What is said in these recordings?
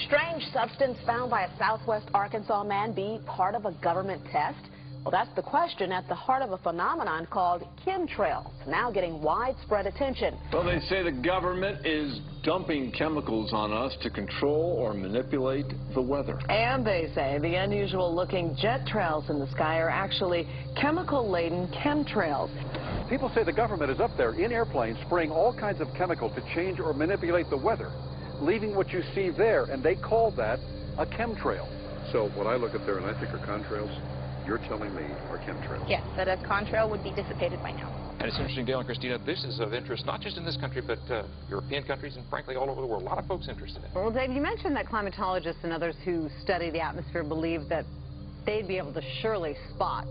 Strange substance found by a southwest Arkansas man be part of a government test? Well, that's the question at the heart of a phenomenon called chemtrails, now getting widespread attention. Well, they say the government is dumping chemicals on us to control or manipulate the weather. And they say the unusual-looking jet trails in the sky are actually chemical-laden chemtrails. People say the government is up there in airplanes spraying all kinds of chemicals to change or manipulate the weather, leaving what you see there, and they call that a chemtrail. So what I look at there and I think are contrails, you're telling me are chemtrails? Yes, that a contrail would be dissipated by now. And it's interesting, Dale and Christina, this is of interest not just in this country, but European countries and, frankly, all over the world. A lot of folks interested in it. Well, Dave, you mentioned that climatologists and others who study the atmosphere believe that they'd be able to surely spot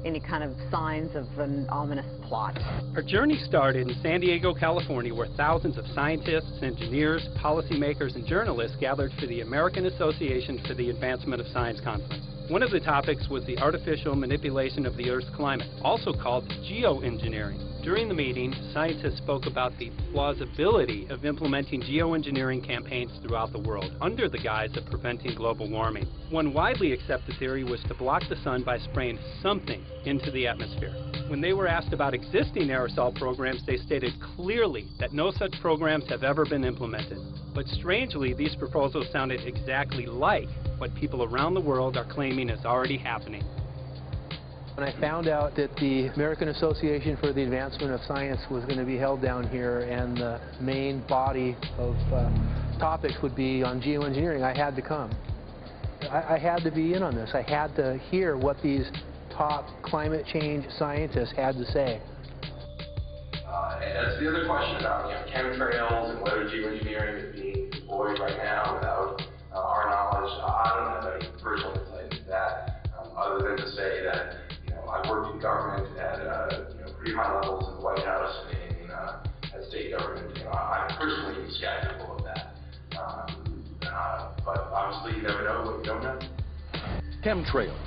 any kind of signs of an ominous plot. Our journey started in San Diego, California, where thousands of scientists, engineers, policymakers, and journalists gathered for the American Association for the Advancement of Science Conference. One of the topics was the artificial manipulation of the Earth's climate, also called geoengineering. During the meeting, scientists spoke about the plausibility of implementing geoengineering campaigns throughout the world under the guise of preventing global warming. One widely accepted theory was to block the sun by spraying something into the atmosphere. When they were asked about existing aerosol programs, they stated clearly that no such programs have ever been implemented. But strangely, these proposals sounded exactly like what people around the world are claiming is already happening. When I found out that the American Association for the Advancement of Science was going to be held down here and the main body of topics would be on geoengineering, I had to come. I had to be in on this. I had to hear what these top climate change scientists had to say. And that's the other question about chemtrails and whether geoengineering is being deployed right now without our knowledge. I don't have any personal insight into that, other than to say that I worked in government at pretty high levels in the White House and in at state government. I'm personally skeptical of that. But obviously, you never know what you don't know. Chemtrails.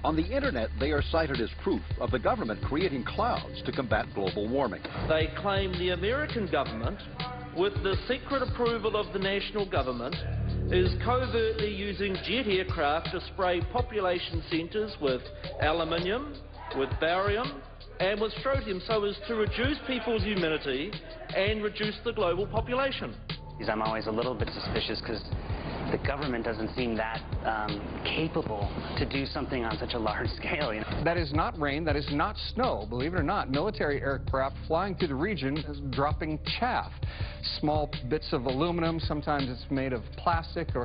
On the internet, they are cited as proof of the government creating clouds to combat global warming. They claim the American government, with the secret approval of the national government, is covertly using jet aircraft to spray population centres with aluminium, with barium and with strontium so as to reduce people's immunity and reduce the global population. I'm always a little bit suspicious because the government doesn't seem that capable to do something on such a large scale. That is not rain, that is not snow. Believe it or not, military aircraft flying through the region is dropping chaff. Small bits of aluminum, sometimes it's made of plastic or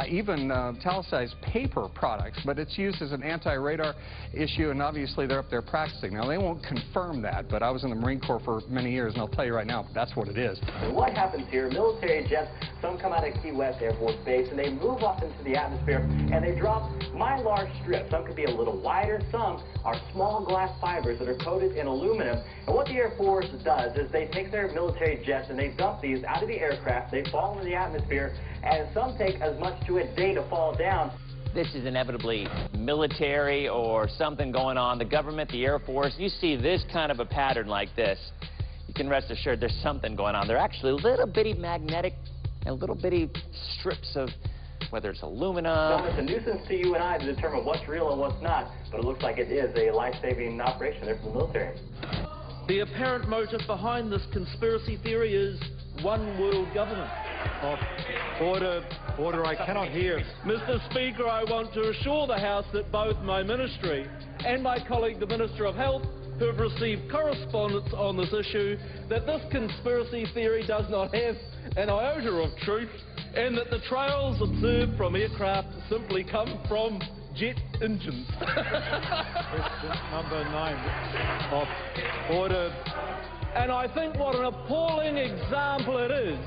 even italicized paper products, but it's used as an anti-radar issue, and obviously they're up there practicing. Now, they won't confirm that, but I was in the Marine Corps for many years, and I'll tell you right now, that's what it is. And what happens here, military jets, some come out of Key West Air Force Base, and they move up into the atmosphere, and they drop mylar strips. Some could be a little wider, some are small glass fibers that are coated in aluminum. And what the Air Force does is they take their military jets and they dump these out of the aircraft, they fall into the atmosphere, and some take as much to a day to fall down. This is inevitably military or something going on. The government, the Air Force, you see this kind of a pattern like this, you can rest assured there's something going on. They're actually little bitty magnetic and little bitty strips of, whether it's aluminum. No, it's a nuisance to you and I to determine what's real and what's not, but it looks like it is a life-saving operation there for the military. The apparent motive behind this conspiracy theory is one world government. Order, I cannot hear. Mr. Speaker, I want to assure the House that both my ministry and my colleague, the Minister of Health, who have received correspondence on this issue, that this conspiracy theory does not have an iota of truth, and that the trails observed from aircraft simply come from jet engines. Question number 9. Order. And I think what an appalling example it is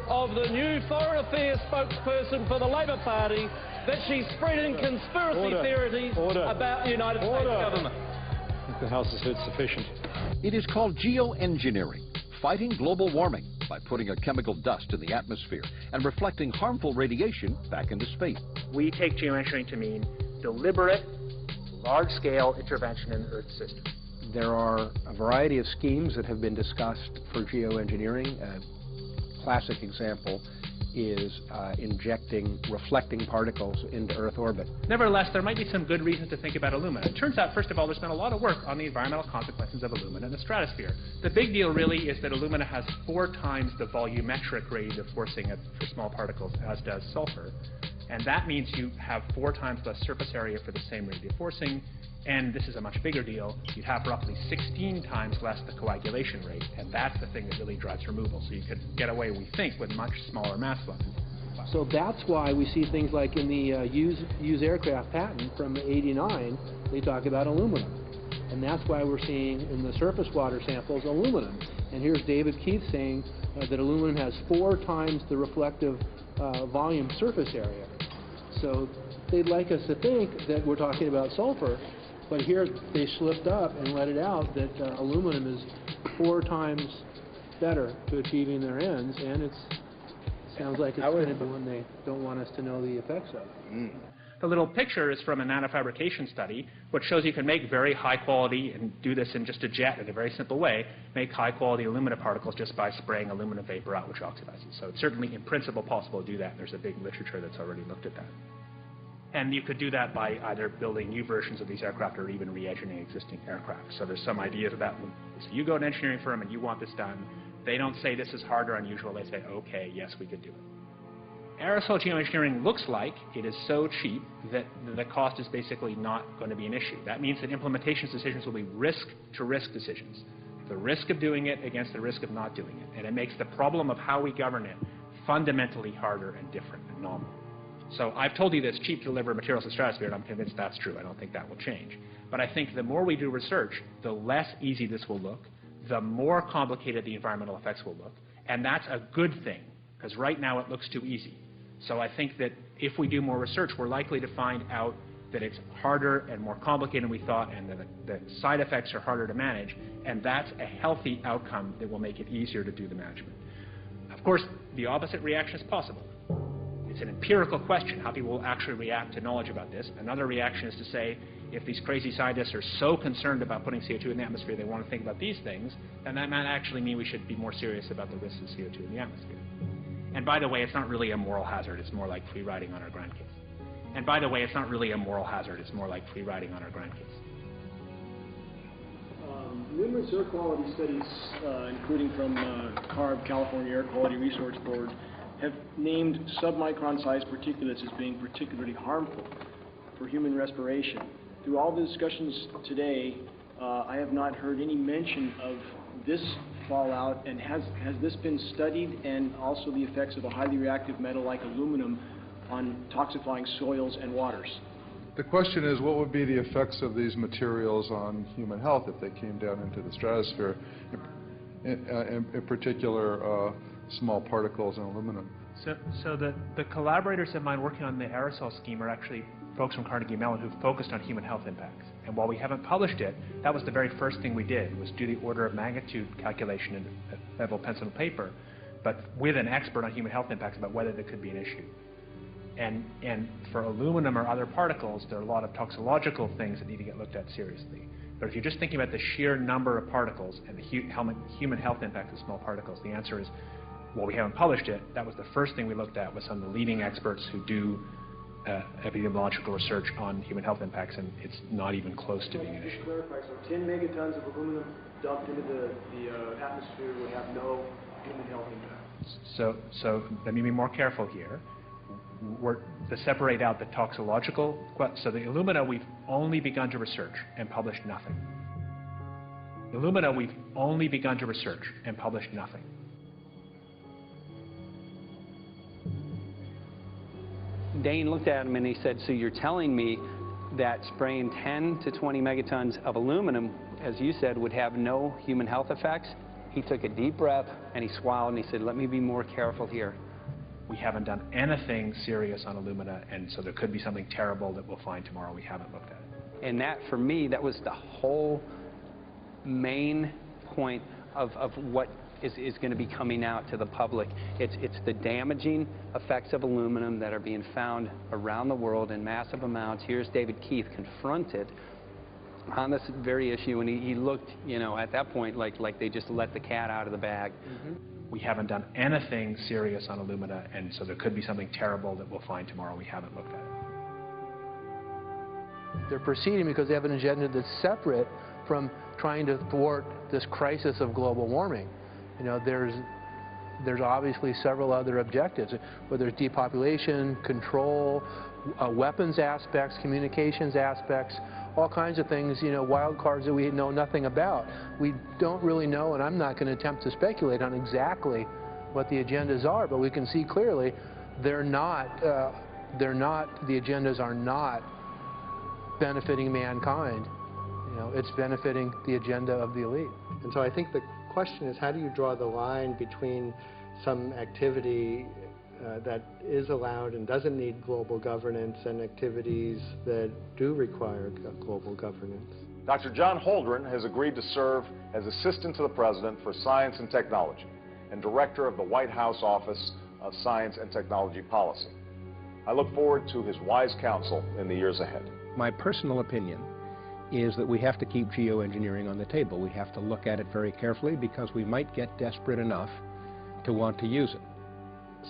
of the new Foreign Affairs spokesperson for the Labour Party that she's spreading conspiracy theories about the United States government. I think the House has heard sufficient. It is called geoengineering, fighting global warming by putting a chemical dust in the atmosphere and reflecting harmful radiation back into space. We take geoengineering to mean deliberate, large-scale intervention in the Earth's system. There are a variety of schemes that have been discussed for geoengineering. A classic example is injecting reflecting particles into Earth orbit. Nevertheless, there might be some good reasons to think about alumina. It turns out, first of all, there's been a lot of work on the environmental consequences of alumina in the stratosphere. The big deal really is that alumina has 4 times the volumetric rate of forcing for small particles as does sulfur. And that means you have 4 times less surface area for the same rate of forcing. And this is a much bigger deal. You'd have roughly 16 times less the coagulation rate. And that's the thing that really drives removal. So you could get away, we think, with much smaller mass fluxes. So that's why we see things like in the used aircraft patent from '89, they talk about aluminum. And that's why we're seeing in the surface water samples aluminum. And here's David Keith saying that aluminum has 4 times the reflective volume surface area. So they'd like us to think that we're talking about sulfur, but here they slipped up and let it out that aluminum is 4 times better to achieving their ends, and it sounds like it's going to be one they don't want us to know the effects of. The little picture is from a nanofabrication study, which shows you can make very high quality, and do this in just a jet in a very simple way, make high quality alumina particles just by spraying aluminum vapor out, which oxidizes. So it's certainly in principle possible to do that. There's a big literature that's already looked at that. And you could do that by either building new versions of these aircraft or even re-engineering existing aircraft. So there's some ideas about, so you go to an engineering firm and you want this done. They don't say this is hard or unusual. They say, okay, yes, we could do it. Aerosol geoengineering looks like it is so cheap that the cost is basically not going to be an issue. That means that implementation decisions will be risk-to-risk decisions. The risk of doing it against the risk of not doing it. And it makes the problem of how we govern it fundamentally harder and different and novel. So I've told you that it's cheap to deliver materials to the stratosphere, and I'm convinced that's true. I don't think that will change. But I think the more we do research, the less easy this will look, the more complicated the environmental effects will look. And that's a good thing, because right now it looks too easy. So I think that if we do more research, we're likely to find out that it's harder and more complicated than we thought, and that the side effects are harder to manage, and that's a healthy outcome that will make it easier to do the management. Of course, the opposite reaction is possible. It's an empirical question, how people will actually react to knowledge about this. Another reaction is to say, if these crazy scientists are so concerned about putting CO2 in the atmosphere, they want to think about these things, then that might actually mean we should be more serious about the risks of CO2 in the atmosphere. And by the way, it's not really a moral hazard. It's more like free riding on our grandkids. And by the way, it's not really a moral hazard. It's more like free riding on our grandkids. Numerous air quality studies, including from CARB, California Air Quality Resource Board, have named submicron-sized particulates as being particularly harmful for human respiration. Through all the discussions today, I have not heard any mention of this fallout, and has this been studied, and also the effects of a highly reactive metal like aluminum on toxifying soils and waters? The question is, what would be the effects of these materials on human health if they came down into the stratosphere, in particular small particles and aluminum? So the collaborators of mine working on the aerosol scheme are actually folks from Carnegie Mellon who've focused on human health impacts. And while we haven't published it, that was the very first thing we did, was do the order of magnitude calculation in level pencil and paper, but with an expert on human health impacts about whether there could be an issue. And for aluminum or other particles, there are a lot of toxicological things that need to get looked at seriously. But if you're just thinking about the sheer number of particles and the human health impact of small particles, the answer is, well, we haven't published it. That was the first thing we looked at, was some of the leading experts who do epidemiological research on human health impacts, and it's not even close to being an issue. Just clarify, so 10 megatons of aluminum dumped into the atmosphere would have no human health impact? So let me be more careful here. To separate out the toxicological, so the alumina we've only begun to research and published nothing. Alumina we've only begun to research and published nothing. Dane looked at him and he said, so you're telling me that spraying 10 to 20 megatons of aluminum, as you said, would have no human health effects? He took a deep breath and he swallowed and he said, let me be more careful here. We haven't done anything serious on alumina, and so there could be something terrible that we'll find tomorrow. We haven't looked at it. And that, for me, that was the whole main point of what is going to be coming out to the public. It's the damaging effects of aluminum that are being found around the world in massive amounts. Here's David Keith confronted on this very issue, and he looked, you know, at that point like they just let the cat out of the bag. Mm-hmm. we haven't done anything serious on Illumina, and so there could be something terrible that we'll find tomorrow we haven't looked at it. They're proceeding because they have an agenda that's separate from trying to thwart this crisis of global warming. You know, there's obviously several other objectives, whether it's depopulation, control, weapons aspects, communications aspects, all kinds of things, you know, wild cards that we know nothing about. We don't really know, and I'm not going to attempt to speculate on exactly what the agendas are, but we can see clearly the agendas are not benefiting mankind. You know, it's benefiting the agenda of the elite. And so I think the question is, how do you draw the line between some activity that is allowed and doesn't need global governance and activities that do require global governance? Dr. John Holdren has agreed to serve as Assistant to the President for Science and Technology and Director of the White House Office of Science and Technology Policy. I look forward to his wise counsel in the years ahead. My personal opinion is that we have to keep geoengineering on the table. We have to look at it very carefully because we might get desperate enough to want to use it.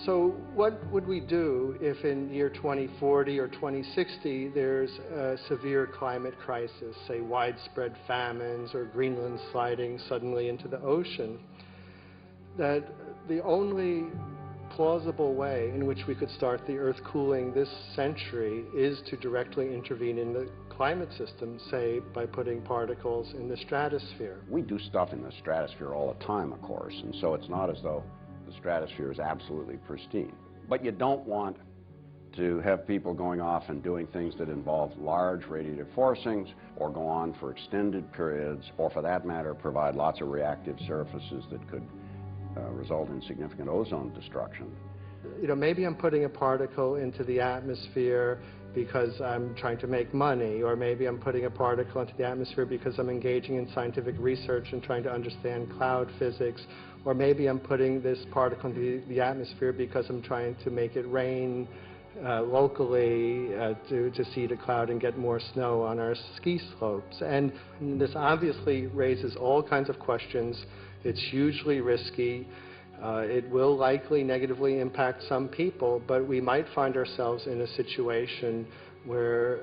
So what would we do if in year 2040 or 2060 there's a severe climate crisis, say widespread famines or Greenland sliding suddenly into the ocean? That the only plausible way in which we could start the Earth cooling this century is to directly intervene in the climate system, say by putting particles in the stratosphere. We do stuff in the stratosphere all the time, of course, and so it's not as though the stratosphere is absolutely pristine. But you don't want to have people going off and doing things that involve large radiative forcings or go on for extended periods, or for that matter provide lots of reactive surfaces that could result in significant ozone destruction. You know, maybe I'm putting a particle into the atmosphere because I'm trying to make money, or maybe I'm putting a particle into the atmosphere because I'm engaging in scientific research and trying to understand cloud physics, or maybe I'm putting this particle into the atmosphere because I'm trying to make it rain locally to seed a cloud and get more snow on our ski slopes. And this obviously raises all kinds of questions. It's hugely risky. It will likely negatively impact some people, but we might find ourselves in a situation where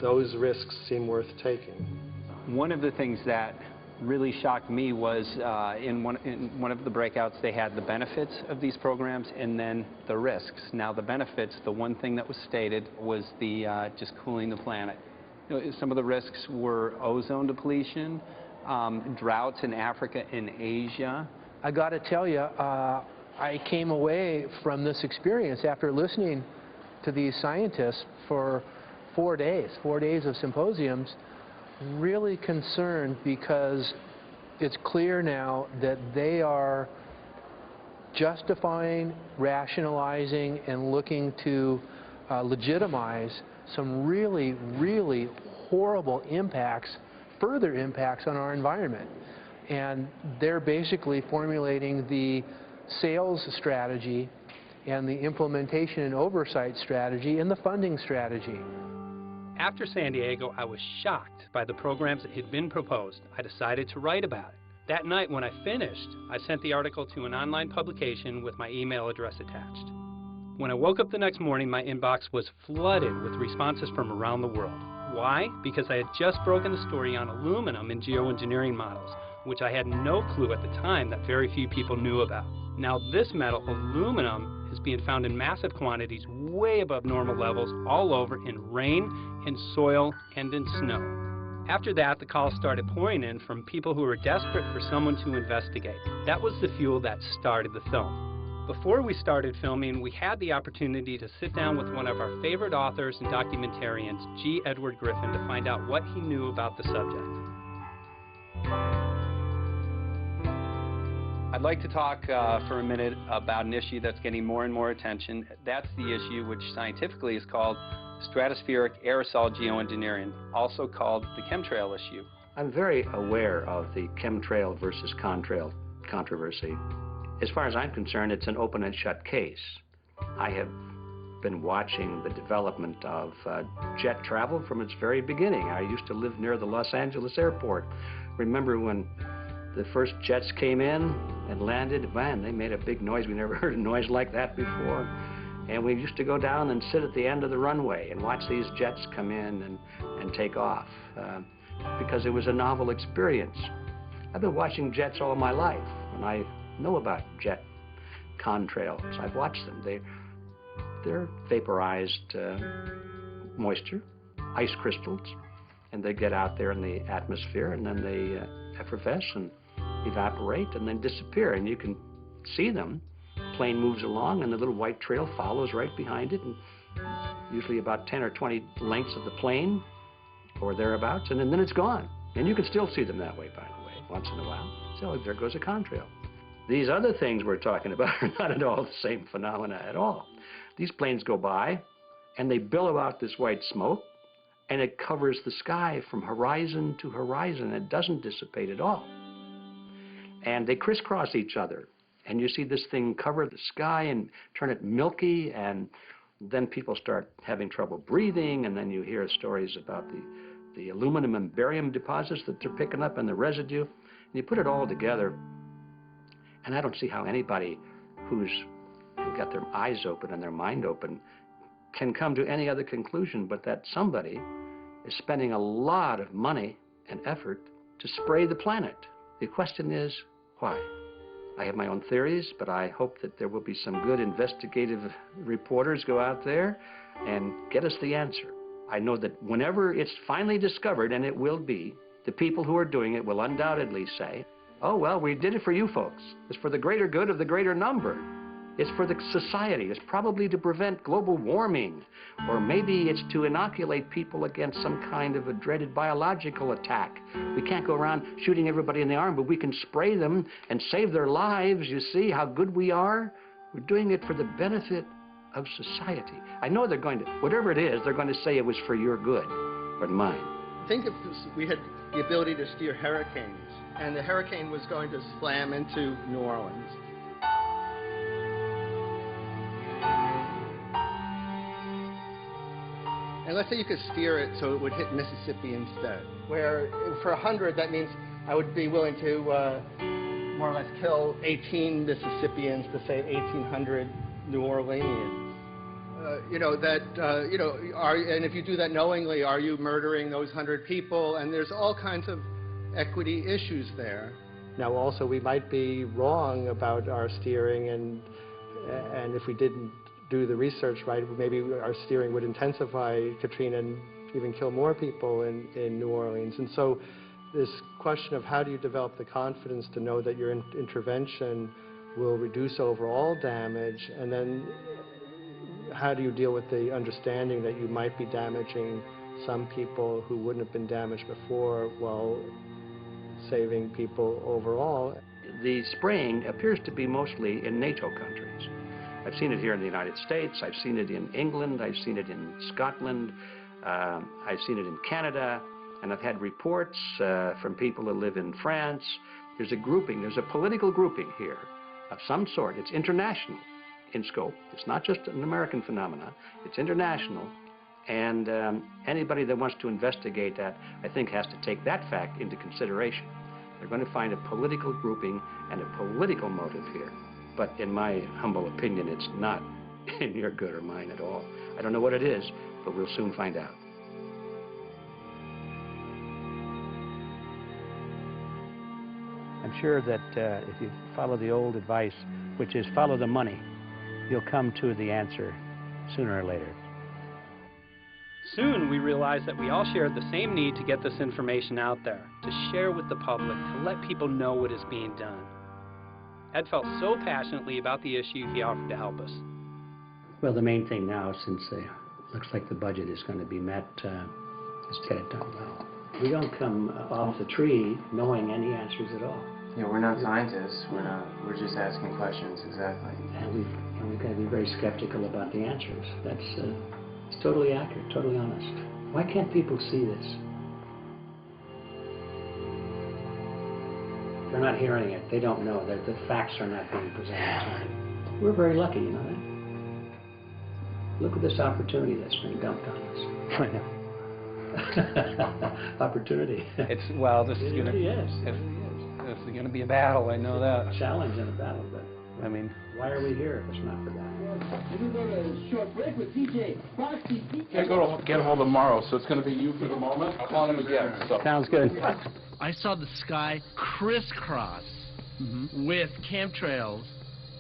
those risks seem worth taking. One of the things that really shocked me was in one of the breakouts they had the benefits of these programs and then the risks. Now the benefits, the one thing that was stated was the just cooling the planet. You know, some of the risks were ozone depletion, droughts in Africa and Asia. I got to tell you, I came away from this experience after listening to these scientists for 4 days of symposiums, really concerned because it's clear now that they are justifying, rationalizing, and looking to legitimize some really, really horrible impacts, further impacts on our environment. And they're basically formulating the sales strategy and the implementation and oversight strategy and the funding strategy. After San Diego, I was shocked by the programs that had been proposed. I decided to write about it. That night when I finished, I sent the article to an online publication with my email address attached. When I woke up the next morning, my inbox was flooded with responses from around the world. Why? Because I had just broken the story on aluminum in geoengineering models, which I had no clue at the time that very few people knew about. Now this metal, aluminum, is being found in massive quantities way above normal levels all over in rain, in soil, and in snow. After that, the calls started pouring in from people who were desperate for someone to investigate. That was the fuel that started the film. Before we started filming, we had the opportunity to sit down with one of our favorite authors and documentarians, G. Edward Griffin, to find out what he knew about the subject. I'd like to talk for a minute about an issue that's getting more and more attention. That's the issue which scientifically is called stratospheric aerosol geoengineering, also called the chemtrail issue. I'm very aware of the chemtrail versus contrail controversy. As far as I'm concerned, it's an open and shut case. I have been watching the development of jet travel from its very beginning. I used to live near the Los Angeles airport. Remember when the first jets came in and landed, man, they made a big noise. We never heard a noise like that before. And we used to go down and sit at the end of the runway and watch these jets come in and take off because it was a novel experience. I've been watching jets all my life, and I know about jet contrails. I've watched them. They're vaporized moisture, ice crystals, and they get out there in the atmosphere, and then they effervesce and evaporate and then disappear, and you can see them. Plane moves along, and the little white trail follows right behind it, and usually about 10 or 20 lengths of the plane or thereabouts, and then it's gone. And you can still see them that way, by the way, once in a while. So there goes a contrail. These other things we're talking about are not at all the same phenomena at all. These planes go by, and they billow out this white smoke, and it covers the sky from horizon to horizon. It doesn't dissipate at all. And they crisscross each other. And you see this thing cover the sky and turn it milky, and then people start having trouble breathing, and then you hear stories about the aluminum and barium deposits that they're picking up and the residue. And you put it all together, and I don't see how anybody who's got their eyes open and their mind open can come to any other conclusion but that somebody is spending a lot of money and effort to spray the planet. The question is, why? I have my own theories, but I hope that there will be some good investigative reporters go out there and get us the answer. I know that whenever it's finally discovered, and it will be, the people who are doing it will undoubtedly say, oh, well, we did it for you folks. It's for the greater good of the greater number. It's for the society. It's probably to prevent global warming. Or maybe it's to inoculate people against some kind of a dreaded biological attack. We can't go around shooting everybody in the arm, but we can spray them and save their lives. You see how good we are? We're doing it for the benefit of society. I know they're going to, whatever it is, they're going to say it was for your good, but mine. Think if we had the ability to steer hurricanes, and the hurricane was going to slam into New Orleans. And let's say you could steer it so it would hit Mississippi instead, where for 100, that means I would be willing to more or less kill 18 Mississippians to save 1,800 New Orleanians. And if you do that knowingly, are you murdering those 100 people? And there's all kinds of equity issues there. Now, also, we might be wrong about our steering, and if we didn't do the research right, maybe our steering would intensify Katrina and even kill more people in New Orleans. And so this question of how do you develop the confidence to know that your intervention will reduce overall damage, and then how do you deal with the understanding that you might be damaging some people who wouldn't have been damaged before while saving people overall? The spraying appears to be mostly in NATO countries. I've seen it here in the United States, I've seen it in England, I've seen it in Scotland, I've seen it in Canada, and I've had reports from people who live in France. There's a grouping, there's a political grouping here of some sort. It's international in scope. It's not just an American phenomenon, it's international. And anybody that wants to investigate that, I think, has to take that fact into consideration. They're going to find a political grouping and a political motive here. But in my humble opinion, it's not in your good or mine at all. I don't know what it is, but we'll soon find out. I'm sure that if you follow the old advice, which is follow the money, you'll come to the answer sooner or later. Soon we realized that we all shared the same need to get this information out there, to share with the public, to let people know what is being done. Ed felt so passionately about the issue, he offered to help us. Well, the main thing now, since it looks like the budget is going to be met, is to get it done well. We don't come off the tree knowing any answers at all. Yeah, we're not scientists. We're just asking questions, exactly. And we've got to be very skeptical about the answers. It's totally accurate, totally honest. Why can't people see this? They're not hearing it. They don't know. The facts are not being presented to them. We're very lucky, you know that? Look at this opportunity that's been dumped on us. I know. Opportunity. Well, this is going to... Yes. It's going to be a battle, I know that. A challenge and a battle, but I mean, why are we here if it's not for that? We're going to go to a short break with DJ Foxy. Can't go to get hold of Morrow, so it's going to be you for the moment. I'll call him again. So. Sounds good. I saw the sky crisscross with chemtrails,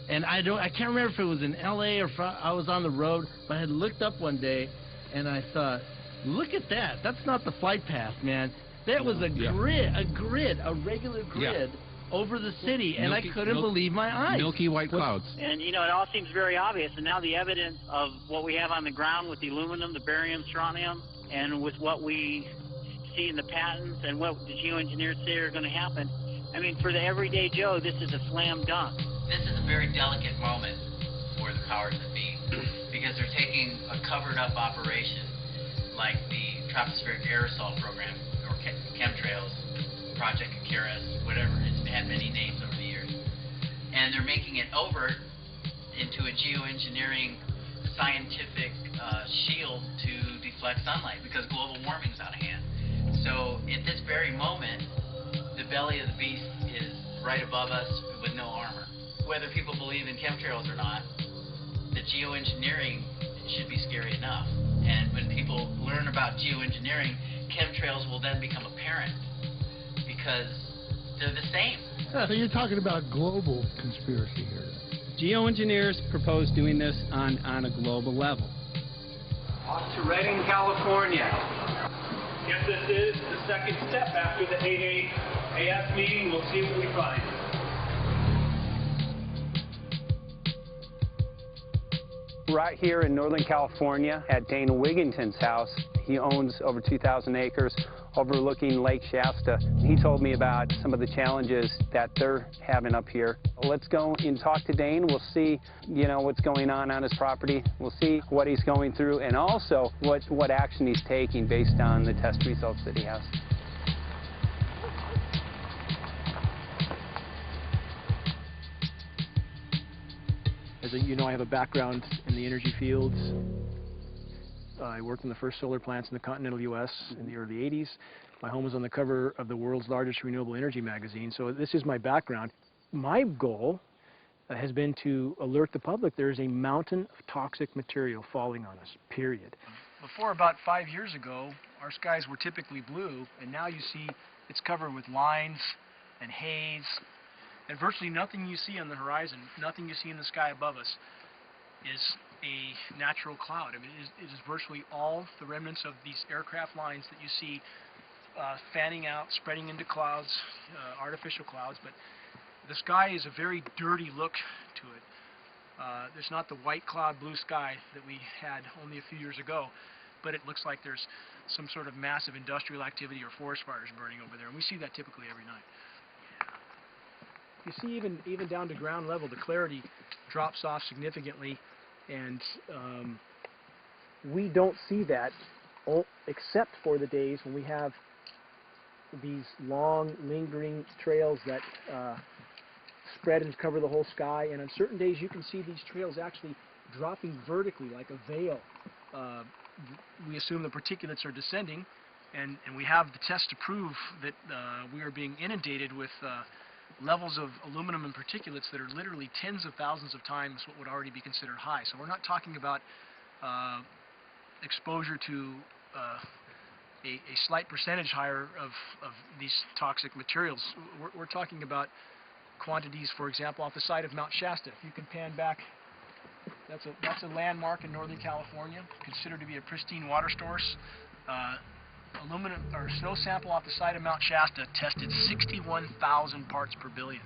and I can't remember if it was in L.A. or I was on the road, but I had looked up one day, and I thought, look at that. That's not the flight path, man. That was a grid, a regular grid. Over the city, and I couldn't believe my eyes. Milky white clouds. And, you know, it all seems very obvious, and now the evidence of what we have on the ground with the aluminum, the barium, strontium, and with what we see in the patents and what the geoengineers say are going to happen, I mean, for the everyday Joe, this is a slam dunk. This is a very delicate moment for the powers that be, because they're taking a covered-up operation like the tropospheric aerosol program, or chemtrails, Project Icarus, whatever. It's had many names over the years. And they're making it overt into a geoengineering scientific shield to deflect sunlight because global warming's out of hand. So at this very moment, the belly of the beast is right above us with no armor. Whether people believe in chemtrails or not, the geoengineering should be scary enough. And when people learn about geoengineering, chemtrails will then become apparent, because they're the same. So you're talking about global conspiracy here. Geoengineers propose doing this on a global level. Off to Redding, California. Guess this is the second step after the AAAS meeting. We'll see what we find. Right here in Northern California at Dana Wigington's house. He owns over 2,000 acres overlooking Lake Shasta. He told me about some of the challenges that they're having up here. Let's go and talk to Dane. We'll see, you know, what's going on his property. We'll see what he's going through and also what action he's taking based on the test results that he has. As you know, I have a background in the energy fields. I worked in the first solar plants in the continental U.S. in the early 80s. My home was on the cover of the world's largest renewable energy magazine, so this is my background. My goal has been to alert the public there is a mountain of toxic material falling on us, period. Before about 5 years ago, our skies were typically blue, and now you see it's covered with lines and haze, and virtually nothing you see on the horizon, nothing you see in the sky above us is a natural cloud. I mean, it is virtually all the remnants of these aircraft lines that you see fanning out, spreading into clouds, artificial clouds, but the sky is a very dirty look to it. There's not the white cloud blue sky that we had only a few years ago, but it looks like there's some sort of massive industrial activity or forest fires burning over there, and we see that typically every night. You see even down to ground level, the clarity drops off significantly, and we don't see that except for the days when we have these long, lingering trails that spread and cover the whole sky, and on certain days you can see these trails actually dropping vertically like a veil. We assume the particulates are descending, and we have the test to prove that we are being inundated with levels of aluminum and particulates that are literally tens of thousands of times what would already be considered high. So we're not talking about exposure to a slight percentage higher of these toxic materials. We're talking about quantities, for example, off the side of Mount Shasta. If you can pan back, that's a landmark in Northern California, considered to be a pristine water source. Aluminum or snow sample off the side of Mount Shasta tested 61,000 parts per billion.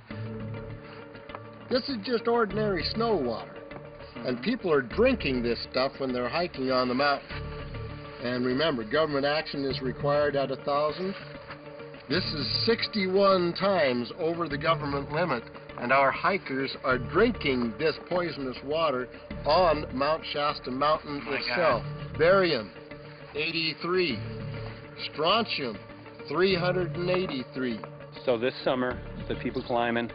This is just ordinary snow water, and people are drinking this stuff when they're hiking on the mountain. And remember, government action is required at 1,000. This is 61 times over the government limit, and our hikers are drinking this poisonous water on Mount Shasta Mountain itself. Barium, 83. Strontium, 383. So this summer, the people climbing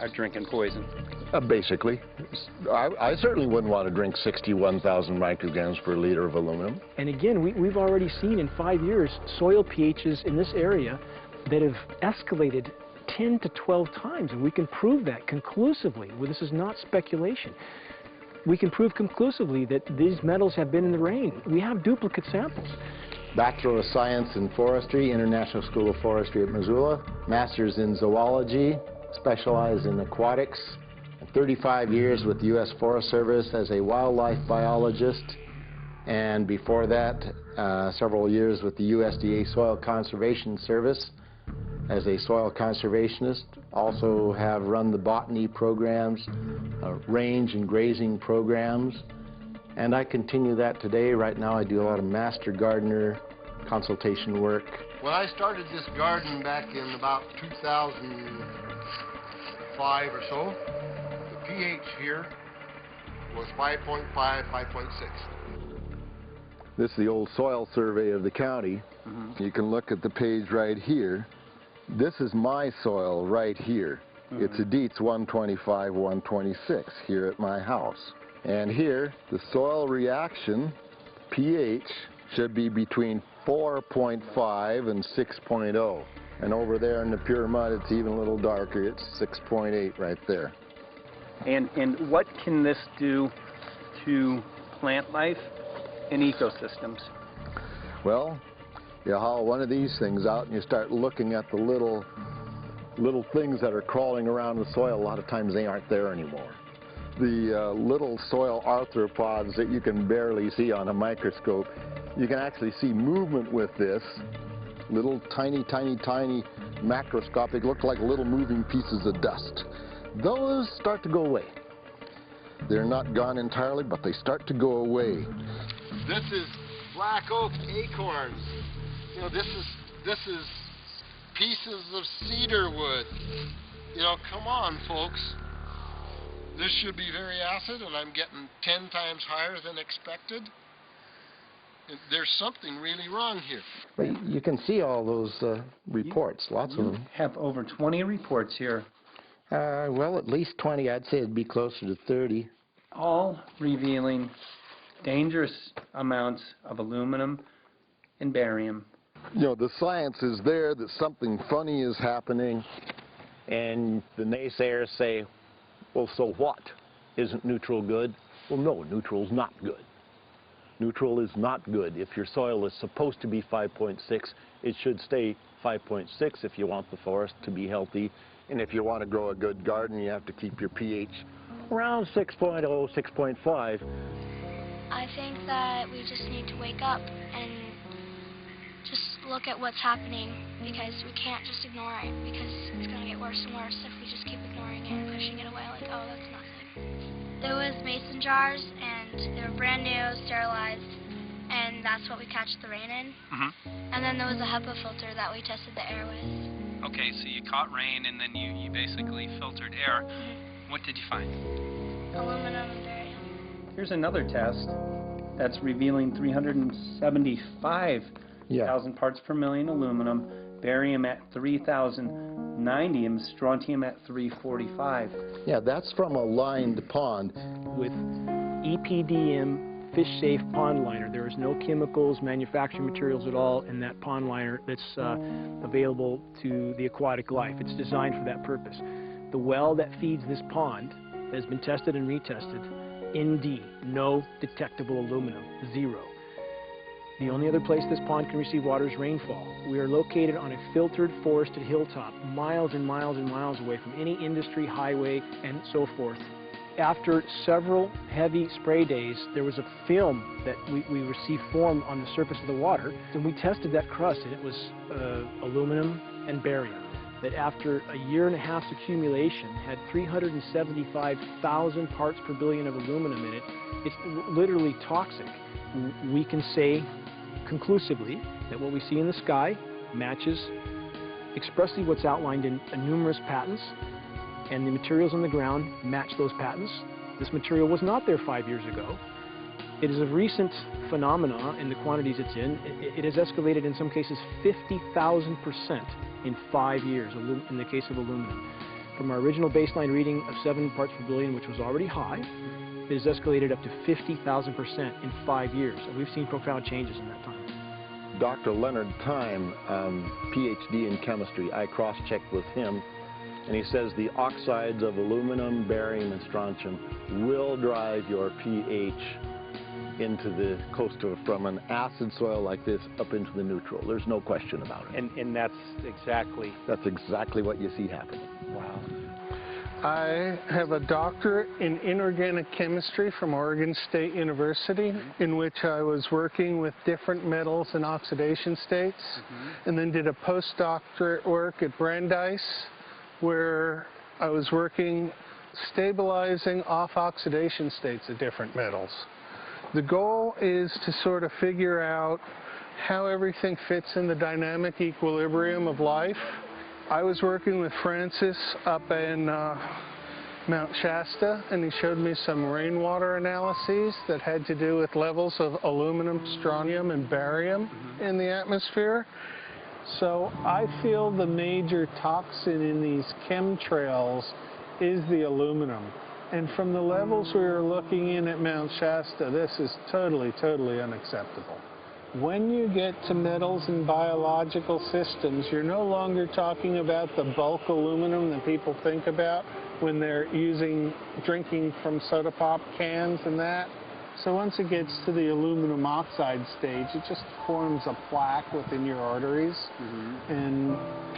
are drinking poison. Basically. I certainly wouldn't want to drink 61,000 micrograms per liter of aluminum. And again, we've already seen in 5 years soil pHs in this area that have escalated 10 to 12 times, and we can prove that conclusively. Well, this is not speculation. We can prove conclusively that these metals have been in the rain. We have duplicate samples. Bachelor of Science in Forestry, International School of Forestry at Missoula. Master's in Zoology, specialized in aquatics. 35 years with the U.S. Forest Service as a wildlife biologist. And before that, several years with the USDA Soil Conservation Service as a soil conservationist. Also have run the botany programs, range and grazing programs. And I continue that today. Right now I do a lot of master gardener consultation work. When I started this garden back in about 2005 or so, the pH here was 5.5, 5.6. This is the old soil survey of the county. You can look at the page right here. This is my soil right here. It's a Dietz 125, 126 here at my house. And here, the soil reaction pH should be between 4.5 and 6.0. And over there in the pure mud, it's even a little darker. It's 6.8 right there. And what can this do to plant life and ecosystems? Well, you haul one of these things out and you start looking at the little things that are crawling around the soil. A lot of times they aren't there anymore. The little soil arthropods that you can barely see on a microscope, you can actually see movement with this. Little tiny macroscopic, look like little moving pieces of dust. Those start to go away. They're not gone entirely, but they start to go away. This is black oak acorns. You know, this is pieces of cedar wood. You know, come on, folks. This should be very acid, and I'm getting 10 times higher than expected. There's something really wrong here. Well, you can see all those reports, lots of them. Have over 20 reports here. Well, at least 20. I'd say it'd be closer to 30. All revealing dangerous amounts of aluminum and barium. You know, the science is there that something funny is happening, and the naysayers say, well, so what? Isn't neutral good? Well, no, neutral's not good. Neutral is not good. If your soil is supposed to be 5.6, it should stay 5.6 if you want the forest to be healthy. And if you want to grow a good garden, you have to keep your pH around 6.0, 6.5. I think that we just need to wake up and just look at what's happening, because we can't just ignore it, because it's going to get worse and worse if we just keep ignoring it and pushing it away like, oh, that's nothing. There was mason jars, and they were brand new, sterilized, and that's what we catch the rain in. And then there was a HEPA filter that we tested the air with. Okay, so you caught rain and then you basically filtered air. What did you find? Aluminum and barium. Here's another test that's revealing 375,000 parts per million aluminum, barium at 3,090, and strontium at 345. Yeah, that's from a lined pond with EPDM fish-safe pond liner. There is no chemicals, manufacturing materials at all in that pond liner that's available to the aquatic life. It's designed for that purpose. The well that feeds this pond has been tested and retested. ND, no detectable aluminum, 0. The only other place this pond can receive water is rainfall. We are located on a filtered, forested hilltop, miles and miles and miles away from any industry, highway, and so forth. After several heavy spray days, there was a film that we received formed on the surface of the water, and we tested that crust, and it was aluminum and barium. That after a year and a half's accumulation had 375,000 parts per billion of aluminum in it. It's literally toxic. We can say conclusively that what we see in the sky matches expressly what's outlined in numerous patents, and the materials on the ground match those patents. This material was not there 5 years ago. It is a recent phenomenon in the quantities it's in. It has escalated in some cases 50,000% in 5 years in the case of aluminum. From our original baseline reading of 7 parts per billion, which was already high, it has escalated up to 50,000% in 5 years. And we've seen profound changes in that time. Dr. Leonard Time, PhD in chemistry, I cross-checked with him And he says the oxides of aluminum, barium, and strontium will drive your pH into the coastal, from an acid soil like this up into the neutral. There's no question about it. And that's exactly... That's exactly what you see happening. Wow. I have a doctorate in inorganic chemistry from Oregon State University, in which I was working with different metals and oxidation states, and then did a postdoctorate work at Brandeis, where I was working stabilizing off oxidation states of different metals. The goal is to sort of figure out how everything fits in the dynamic equilibrium of life. I was working with Francis up in Mount Shasta, and he showed me some rainwater analyses that had to do with levels of aluminum, strontium, and barium in the atmosphere. So I feel the major toxin in these chemtrails is the aluminum. And from the levels we were looking in at Mount Shasta, this is totally, totally unacceptable. When you get to metals and biological systems, you're no longer talking about the bulk aluminum that people think about when they're drinking from soda pop cans and that. So once it gets to the aluminum oxide stage, it just forms a plaque within your arteries and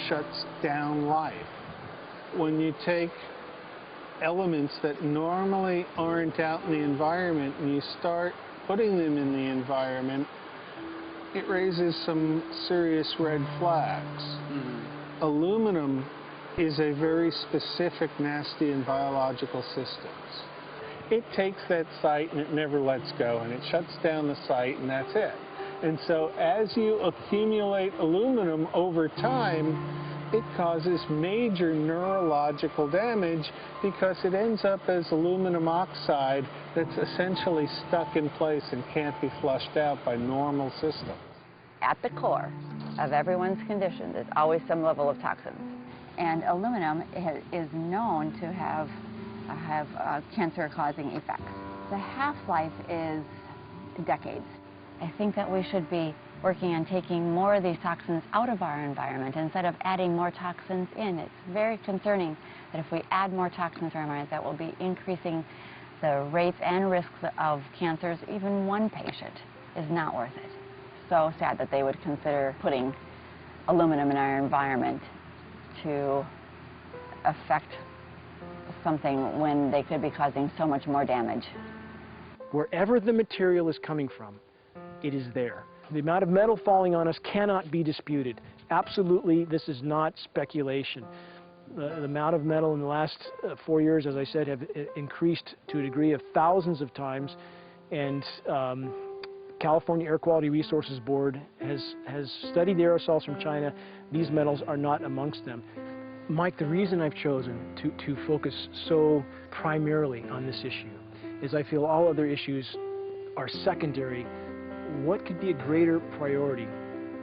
shuts down life. When you take elements that normally aren't out in the environment and you start putting them in the environment, it raises some serious red flags. Aluminum is a very specific, nasty and biological systems. It takes that site and it never lets go, and it shuts down the site, and that's it. And so as you accumulate aluminum over time, it causes major neurological damage because it ends up as aluminum oxide that's essentially stuck in place and can't be flushed out by normal systems. At the core of everyone's condition, there's always some level of toxins. And aluminum is known to have cancer-causing effects. The half-life is decades. I think that we should be working on taking more of these toxins out of our environment instead of adding more toxins in. It's very concerning that if we add more toxins to our environment, that will be increasing the rates and risks of cancers. Even one patient is not worth it. So sad that they would consider putting aluminum in our environment to affect something when they could be causing so much more damage. Wherever the material is coming from, it is there. The amount of metal falling on us cannot be disputed. Absolutely, this is not speculation. The amount of metal in the last 4 years, as I said, have increased to a degree of thousands of times, and California Air Quality Resources Board has studied the aerosols from China. These metals are not amongst them. Mike, the reason I've chosen to focus so primarily on this issue is I feel all other issues are secondary. What could be a greater priority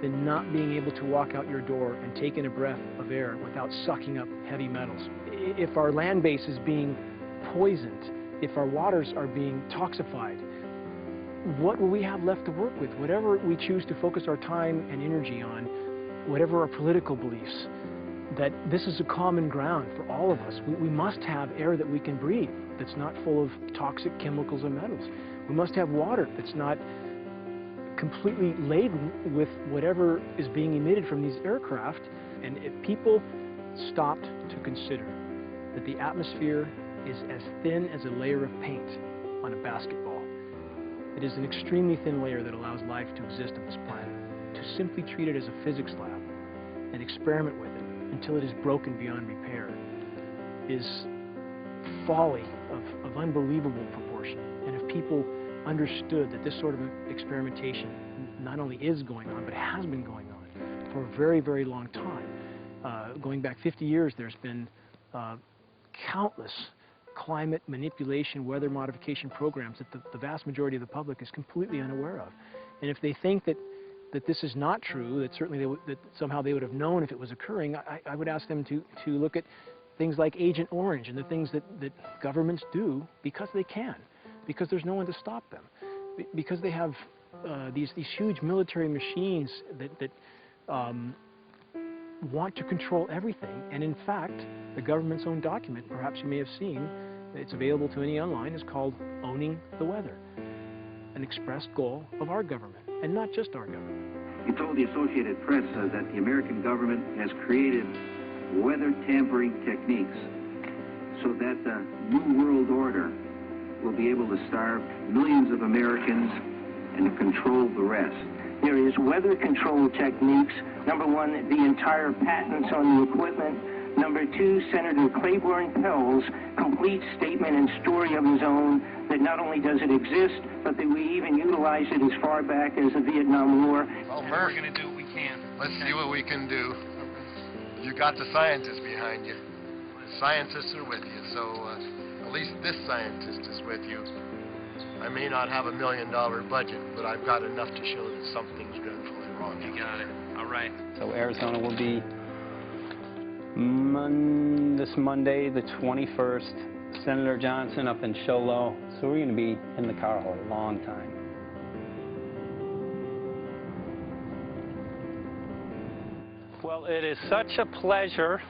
than not being able to walk out your door and take in a breath of air without sucking up heavy metals? If our land base is being poisoned, if our waters are being toxified, what will we have left to work with? Whatever we choose to focus our time and energy on, whatever our political beliefs, that this is a common ground for all of us. We must have air that we can breathe that's not full of toxic chemicals and metals. We must have water that's not completely laden with whatever is being emitted from these aircraft. And if people stopped to consider that the atmosphere is as thin as a layer of paint on a basketball, it is an extremely thin layer that allows life to exist on this planet. To simply treat it as a physics lab and experiment with it until it is broken beyond repair is folly of unbelievable proportion. And if people understood that this sort of experimentation not only is going on, but has been going on for a very, very long time. Going back 50 years, there's been countless climate manipulation, weather modification programs that the vast majority of the public is completely unaware of. And if they think that this is not true, that certainly that somehow they would have known if it was occurring, I would ask them to look at things like Agent Orange and the things that governments do because they can, because there's no one to stop them, because they have these huge military machines that want to control everything. And in fact, the government's own document, perhaps you may have seen, it's available to any online, is called Owning the Weather, an expressed goal of our government, and not just our government. You told the Associated Press that the American government has created weather tampering techniques so that the New World Order will be able to starve millions of Americans and control the rest. There is weather control techniques. Number one, the entire patents on the equipment. Number two, Senator Claiborne Pell's complete statement and story of his own that not only does it exist, but that we even utilize it as far back as the Vietnam War. Well, Murph, we're going to do what we can. Let's see what we can do. You got the scientists behind you. The scientists are with you, so at least this scientist is with you. I may not have $1 million budget, but I've got enough to show that something's dreadfully wrong. You got it. All right. So Arizona will be this Monday, the 21st. Senator Johnson up in Show Low. So we're going to be in the car a long time. Well, it is such a pleasure.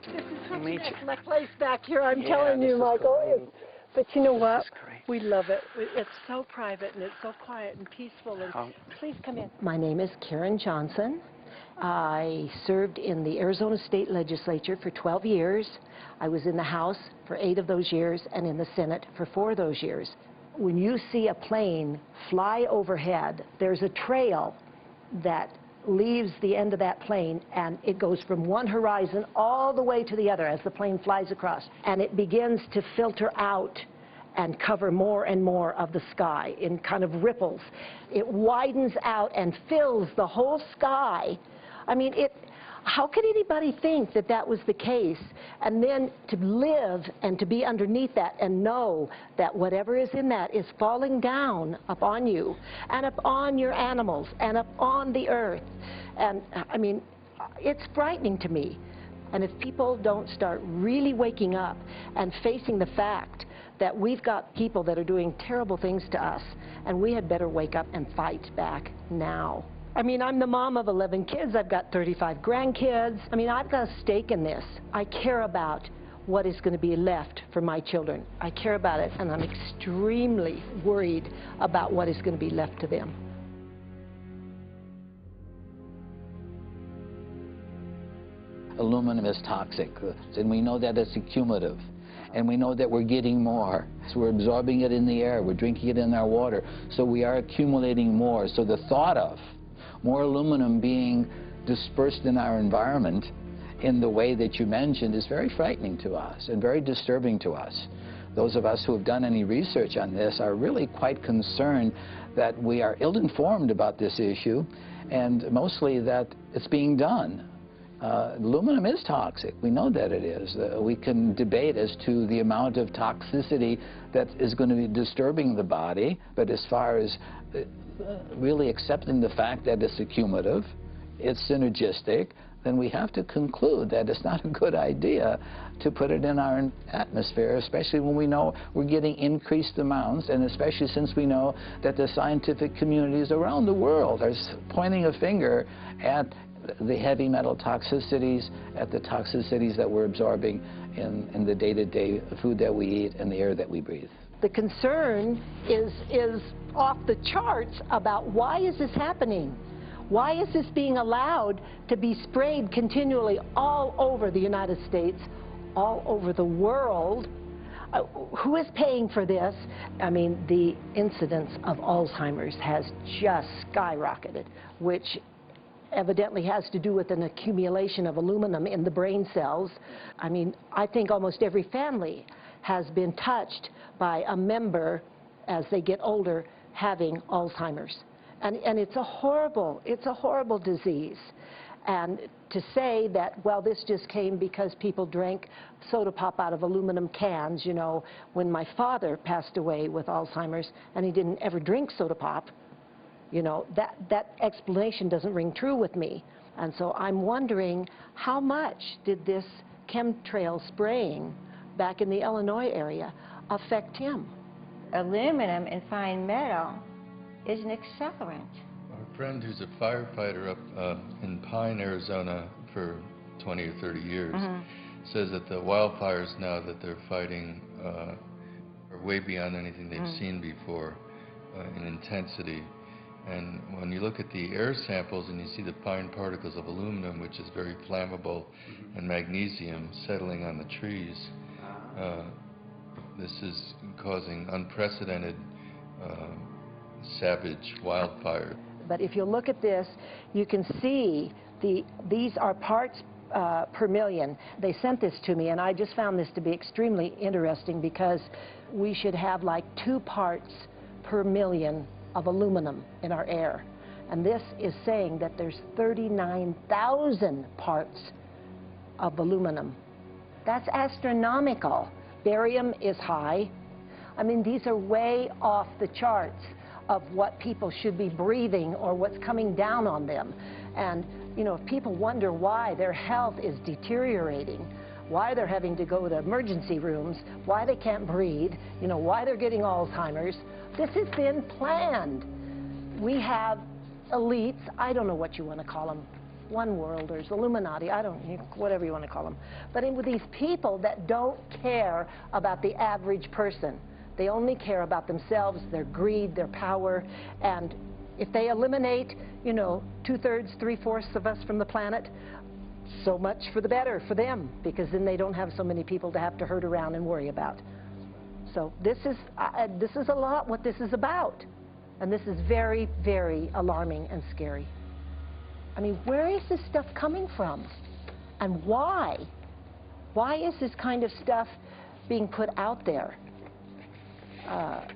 This is such a nice place back here, I'm telling you, Michael. But you know what? We love it. It's so private and it's so quiet and peaceful. And please come in. My name is Karen Johnson. I served in the Arizona State Legislature for 12 years. I was in the House for 8 of those years and in the Senate for 4 of those years. When you see a plane fly overhead, there's a trail that leaves the end of that plane, and it goes from one horizon all the way to the other as the plane flies across, and it begins to filter out and cover more and more of the sky in kind of ripples. It widens out and fills the whole sky. I mean, how could anybody think that that was the case? And then to live and to be underneath that and know that whatever is in that is falling down upon you and upon your animals and upon the earth. And I mean, it's frightening to me. And if people don't start really waking up and facing the fact that we've got people that are doing terrible things to us, and we had better wake up and fight back now. I mean, I'm the mom of 11 kids. I've got 35 grandkids. I mean, I've got a stake in this. I care about what is going to be left for my children. I care about it, and I'm extremely worried about what is going to be left to them. Aluminum is toxic, and we know that it's accumulative. And we know that we're getting more. So we're absorbing it in the air, we're drinking it in our water, so we are accumulating more. So the thought of more aluminum being dispersed in our environment in the way that you mentioned is very frightening to us and very disturbing to us. Those of us who have done any research on this are really quite concerned that we are ill-informed about this issue, and mostly that it's being done. Aluminum is toxic. We know that it is. We can debate as to the amount of toxicity that is going to be disturbing the body, but as far as really accepting the fact that it's accumulative, it's synergistic, then we have to conclude that it's not a good idea to put it in our atmosphere, especially when we know we're getting increased amounts, and especially since we know that the scientific communities around the world are pointing a finger at the heavy metal toxicities, at the toxicities that we're absorbing in the day-to-day food that we eat and the air that we breathe. The concern is off the charts about why is this happening? Why is this being allowed to be sprayed continually all over the United States, all over the world? Who is paying for this? I mean, the incidence of Alzheimer's has just skyrocketed, which evidently has to do with an accumulation of aluminum in the brain cells. I mean, I think almost every family has been touched by a member as they get older having Alzheimer's. And it's a horrible disease. And to say that, well, this just came because people drank soda pop out of aluminum cans, you know, when my father passed away with Alzheimer's and he didn't ever drink soda pop, you know, that explanation doesn't ring true with me. And so I'm wondering, how much did this chemtrail spraying back in the Illinois area affect him? Aluminum and fine metal is an accelerant. friend who's a firefighter up in Pine, Arizona for 20 or 30 years says that the wildfires now that they're fighting are way beyond anything they've seen before in intensity. And when you look at the air samples and you see the fine particles of aluminum, which is very flammable, and magnesium settling on the trees, this is causing unprecedented savage wildfire. But if you look at this, you can see these are parts per million. They sent this to me, and I just found this to be extremely interesting because we should have like 2 parts per million of aluminum in our air. And this is saying that there's 39,000 parts of aluminum. That's astronomical. Barium is high. I mean, these are way off the charts of what people should be breathing or what's coming down on them. And, you know, if people wonder why their health is deteriorating, why they're having to go to emergency rooms, why they can't breathe, you know, why they're getting Alzheimer's, this has been planned. We have elites, I don't know what you want to call them, one worlders, Illuminati, I don't know, whatever you want to call them. But with these people that don't care about the average person. They only care about themselves, their greed, their power, and if they eliminate, you know, 2/3, 3/4 of us from the planet, so much for the better for them, because then they don't have so many people to have to herd around and worry about. So this is a lot what this is about, and this is very, very alarming and scary. I mean, where is this stuff coming from, and why? Why is this kind of stuff being put out there?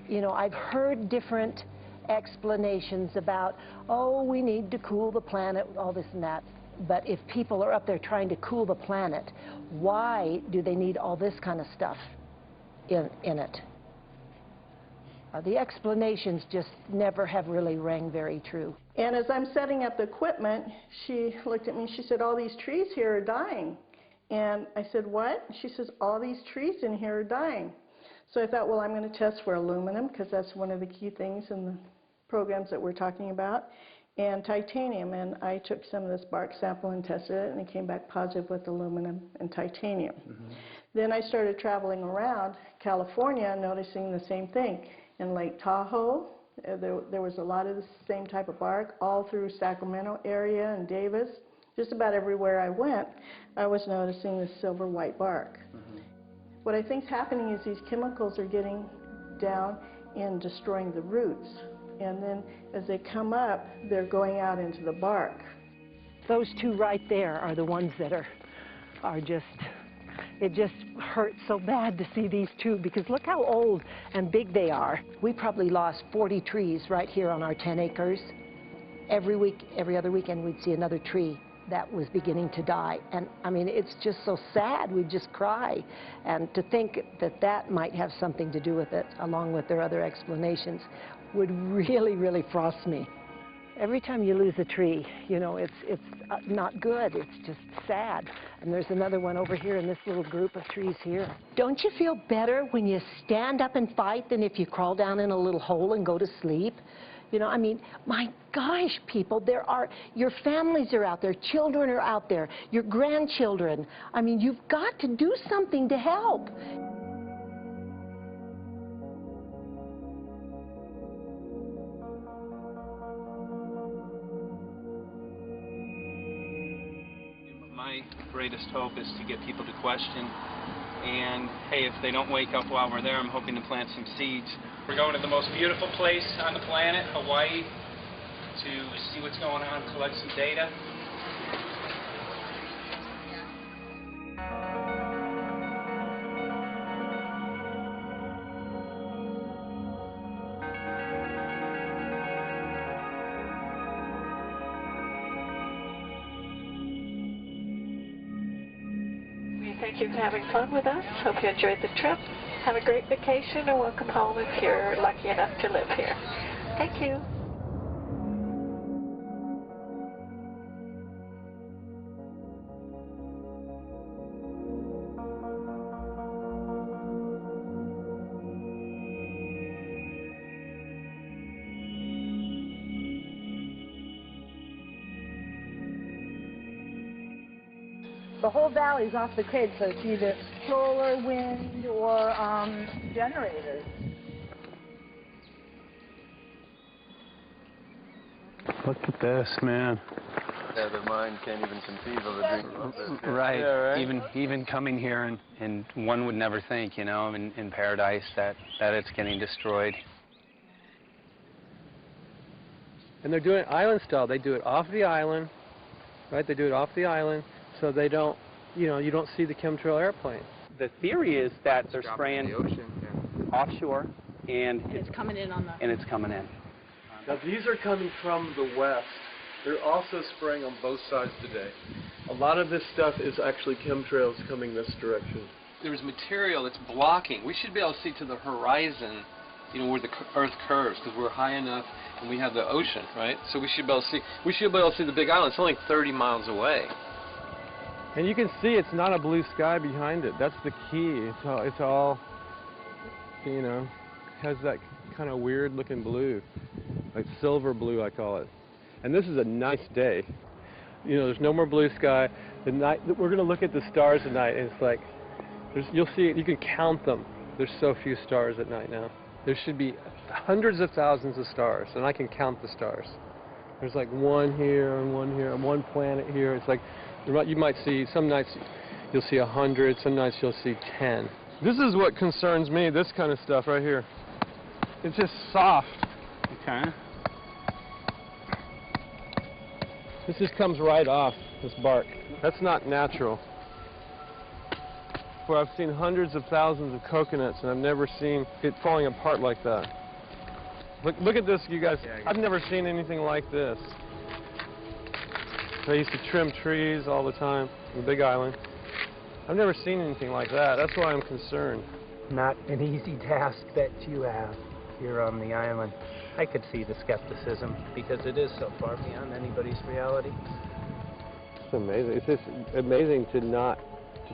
You know, I've heard different explanations about, oh, we need to cool the planet, all this and that. But if people are up there trying to cool the planet, why do they need all this kind of stuff in it? The explanations just never have really rang very true. And as I'm setting up the equipment, she looked at me and she said, all these trees here are dying. And I said, what? She says, all these trees in here are dying. So I thought, well, I'm going to test for aluminum, because that's one of the key things in the programs that we're talking about, and titanium. And I took some of this bark sample and tested it, and it came back positive with aluminum and titanium. Then I started traveling around California, noticing the same thing. In Lake Tahoe, there was a lot of the same type of bark, all through Sacramento area and Davis. Just about everywhere I went, I was noticing this silver white bark. What I think is happening is these chemicals are getting down and destroying the roots. And then as they come up, they're going out into the bark. Those 2 right there are the ones that are just, it just hurts so bad to see these 2, because look how old and big they are. We probably lost 40 trees right here on our 10 acres. Every week, every other weekend, we'd see another tree that was beginning to die. And I mean, it's just so sad, we'd just cry. And to think that that might have something to do with it, along with their other explanations, would really, really frost me. Every time you lose a tree, you know, it's not good, it's just sad. And there's another one over here in this little group of trees here. Don't you feel better when you stand up and fight than if you crawl down in a little hole and go to sleep? You know, I mean, my gosh, people, your families are out there, children are out there, your grandchildren. I mean, you've got to do something to help. My greatest hope is to get people to question. And, hey, if they don't wake up while we're there, I'm hoping to plant some seeds. We're going to the most beautiful place on the planet, Hawaii, to see what's going on, collect some data. Thank you for having fun with us. Hope you enjoyed the trip. Have a great vacation and welcome home if you're lucky enough to live here. Thank you. The whole valley's off the grid, so it's either solar, wind, or generators. Look at this, man. Yeah, the mind can't even conceive of a dream of this. Right. Yeah, right. Even coming here, and one would never think, you know, in paradise that it's getting destroyed. And they're doing it island style. They do it off the island, right? They do it off the island, so they don't, you know, you don't see the chemtrail airplane. The theory is that they're spraying offshore, and it's coming in on the... And it's coming in. Now these are coming from the west. They're also spraying on both sides today. A lot of this stuff is actually chemtrails coming this direction. There's material that's blocking. We should be able to see to the horizon, you know, where the Earth curves, because we're high enough and we have the ocean, right? So we should be able to see. We should be able to see the Big Island. It's only 30 miles away. And you can see it's not a blue sky behind it. That's the key. It's all, you know, has that kind of weird looking blue, like silver blue, I call it. And this is a nice day. You know, there's no more blue sky. The night, we're going to look at the stars at night, and it's like, you'll see it, you can count them. There's so few stars at night now. There should be hundreds of thousands of stars, and I can count the stars. There's like one here, and one planet here. It's like, you might see, some nights you'll see 100, some nights you'll see 10. This is what concerns me, this kind of stuff right here. It's just soft. Okay. This just comes right off, this bark. That's not natural. Where I've seen hundreds of thousands of coconuts, and I've never seen it falling apart like that. Look at this, you guys. I've never seen anything like this. I used to trim trees all the time in the Big Island. I've never seen anything like that. That's why I'm concerned. Not an easy task that you have here on the island. I could see the skepticism because it is so far beyond anybody's reality. It's amazing. It's just amazing to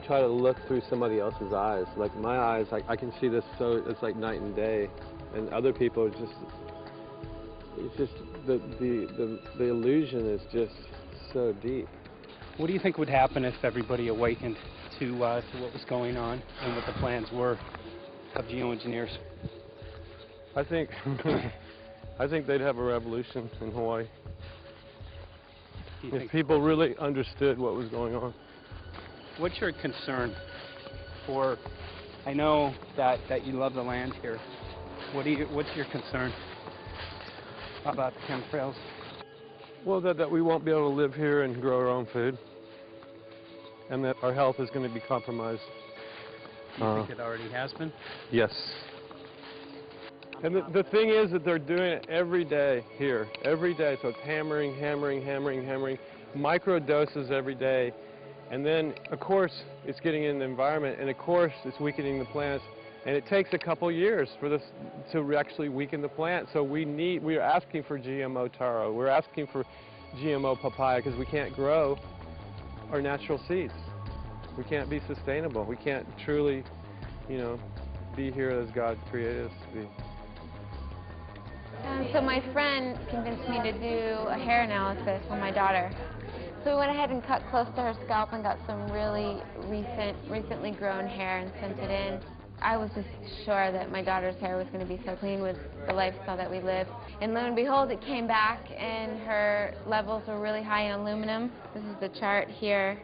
try to look through somebody else's eyes. Like my eyes, I can see this, so it's like night and day. And other people, it's just the illusion is just so deep. What do you think would happen if everybody awakened to what was going on and what the plans were of geoengineers? I think they'd have a revolution in Hawaii. If people really understood what was going on. What's your concern for, I know that you love the land here. What's your concern about the chemtrails? Well, that we won't be able to live here and grow our own food, and that our health is going to be compromised. Do you think it already has been? Yes. And the thing is that they're doing it every day here, every day. So it's hammering, micro doses every day. And then, of course, it's getting in the environment, and of course, it's weakening the plants. And it takes a couple years for this to actually weaken the plant. So we are asking for GMO taro. We're asking for GMO papaya because we can't grow our natural seeds. We can't be sustainable. We can't truly, you know, be here as God created us to be. So my friend convinced me to do a hair analysis on my daughter. So we went ahead and cut close to her scalp and got some really recently grown hair and sent it in. I was just sure that my daughter's hair was going to be so clean with the lifestyle that we live. And lo and behold, it came back and her levels were really high in aluminum. This is the chart here.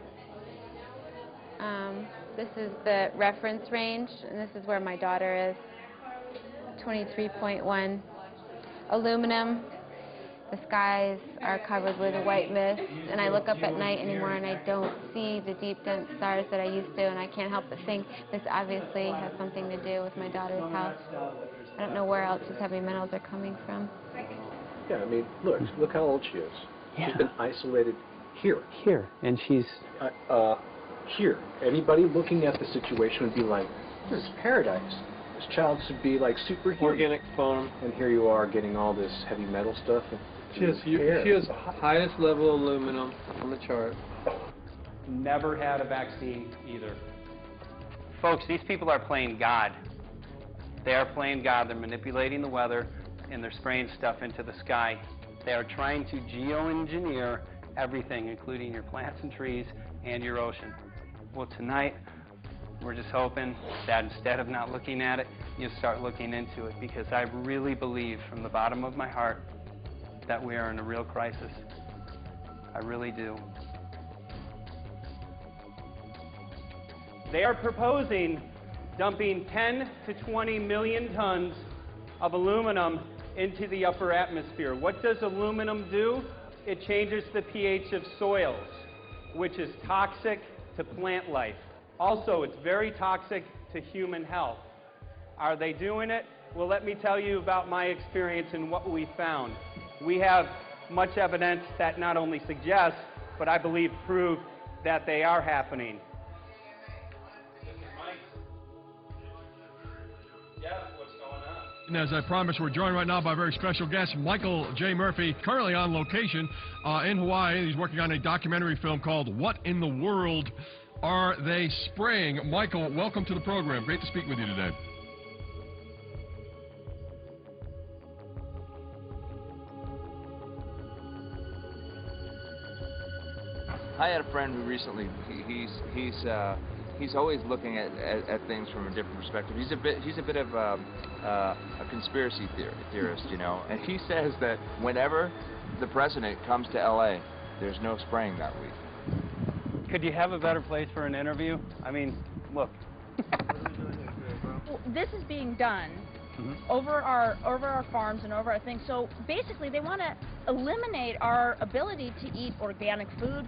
This is the reference range, and this is where my daughter is. 23.1 aluminum. The skies are covered with a white mist, and I look up at night anymore and I don't see the deep, dense stars that I used to, and I can't help but think this obviously has something to do with my daughter's health. I don't know where else these heavy metals are coming from. Yeah, I mean, look how old she is. Yeah. She's been isolated here. Here, and she's... Here. Anybody looking at the situation would be like, this is paradise. This child should be like superhuman. Organic farm. And here you are getting all this heavy metal stuff. She has highest level aluminum on the chart. Never had a vaccine either. Folks, these people are playing God. They are playing God. They're manipulating the weather, and they're spraying stuff into the sky. They are trying to geoengineer everything, including your plants and trees, and your ocean. Well, tonight, we're just hoping that instead of not looking at it, you start looking into it, because I really believe from the bottom of my heart that we are in a real crisis. I really do. They are proposing dumping 10 to 20 million tons of aluminum into the upper atmosphere. What does aluminum do? It changes the pH of soils, which is toxic to plant life. Also, it's very toxic to human health. Are they doing it? Well, let me tell you about my experience and what we found. We have much evidence that not only suggests, but I believe prove that they are happening. And as I promised, we're joined right now by a very special guest, Michael J. Murphy, currently on location in Hawaii. He's working on a documentary film called What in the World Are They Spraying? Michael, welcome to the program. Great to speak with you today. I had a friend who recently, he's always looking at things from a different perspective. He's a bit of a conspiracy theorist, you know. And he says that whenever the president comes to L.A., there's no spraying that week. Could you have a better place for an interview? I mean, look. Well, this is being done over our farms and over our things. So basically, they want to eliminate our ability to eat organic food,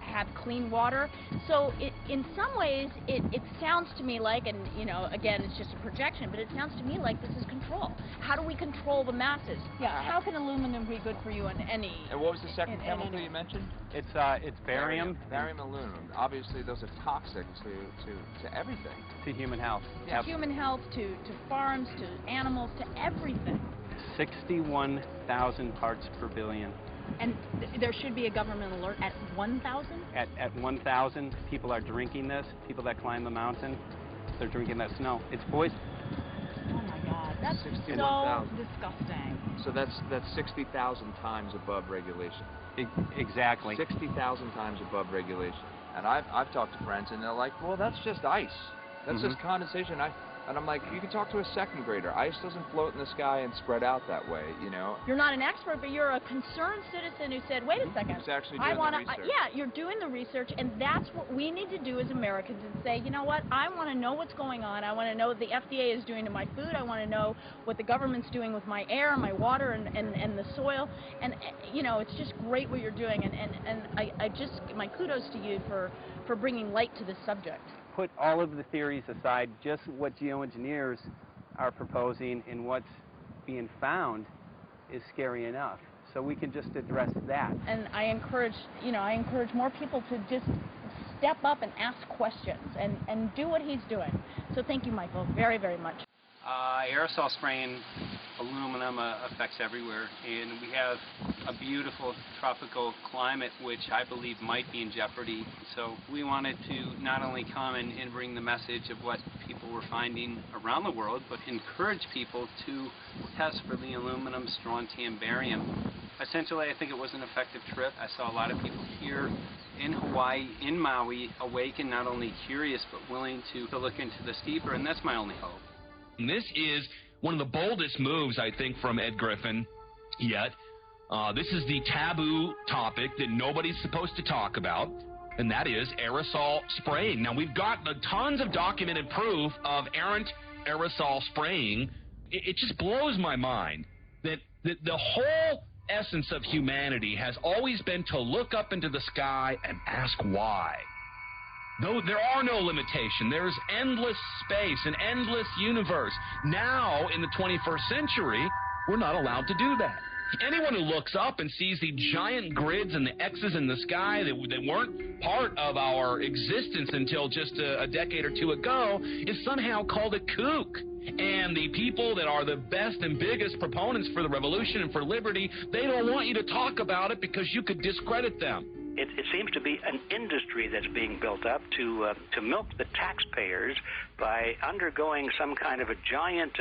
have clean water. So in some ways, it sounds to me like, and you know, again, it's just a projection, but it sounds to me like this is control. How do we control the masses? Yeah. How can aluminum be good for you in any? And what was the second chemical you mentioned? It's barium. Barium aluminum. Obviously, those are toxic to everything. To human health. To human health, to farms, to animals, to everything. 61,000 parts per billion. And there should be a government alert at 1,000? At 1,000, people are drinking this. People that climb the mountain, they're drinking that snow. It's poison. Oh my God, that's so disgusting. So that's 60,000 times above regulation. Exactly. 60,000 times above regulation. And I've talked to friends, and they're like, well, that's just ice. That's just condensation. And I'm like, you can talk to a second grader. Ice doesn't float in the sky and spread out that way, you know? You're not an expert, but you're a concerned citizen who said, wait a second. Who's actually doing the research. Yeah, you're doing the research, and that's what we need to do as Americans, and say, you know what, I want to know what's going on. I want to know what the FDA is doing to my food. I want to know what the government's doing with my air, my water, and the soil. And, you know, it's just great what you're doing, and I just, my kudos to you for bringing light to this subject. Put all of the theories aside, just what geoengineers are proposing and what's being found is scary enough. So we can just address that. And I encourage more people to just step up and ask questions and do what he's doing. So thank you, Michael, very, very much. Aerosol spraying aluminum affects everywhere, and we have a beautiful tropical climate which I believe might be in jeopardy. So we wanted to not only come and bring the message of what people were finding around the world, but encourage people to test for the aluminum, strontium, barium. Essentially, I think it was an effective trip. I saw a lot of people here in Hawaii, in Maui, awakened, not only curious, but willing to look into this deeper, and that's my only hope. This is one of the boldest moves, I think, from Ed Griffin yet. This is the taboo topic that nobody's supposed to talk about, and that is aerosol spraying. Now, we've got tons of documented proof of errant aerosol spraying. It just blows my mind that the whole essence of humanity has always been to look up into the sky and ask why. Though there are no limitations, there's endless space, an endless universe. Now, in the 21st century, we're not allowed to do that. Anyone who looks up and sees the giant grids and the X's in the sky that weren't part of our existence until just a decade or two ago is somehow called a kook. And the people that are the best and biggest proponents for the revolution and for liberty, they don't want you to talk about it because you could discredit them. it seems to be an industry that's being built up to milk the taxpayers by undergoing some kind of a giant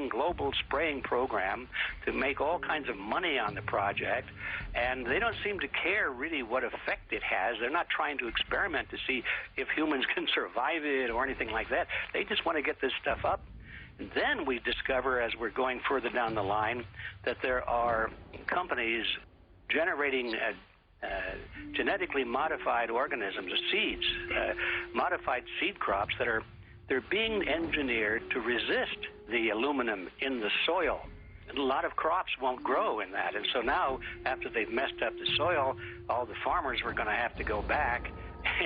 global spraying program to make all kinds of money on the project. And they don't seem to care really what effect it has. They're not trying to experiment to see if humans can survive it or anything like that. They just want to get this stuff up. And then we discover, as we're going further down the line, that there are companies generating genetically modified organisms, seeds, modified seed crops they're being engineered to resist the aluminum in the soil. And a lot of crops won't grow in that. And so now, after they've messed up the soil, all the farmers were going to have to go back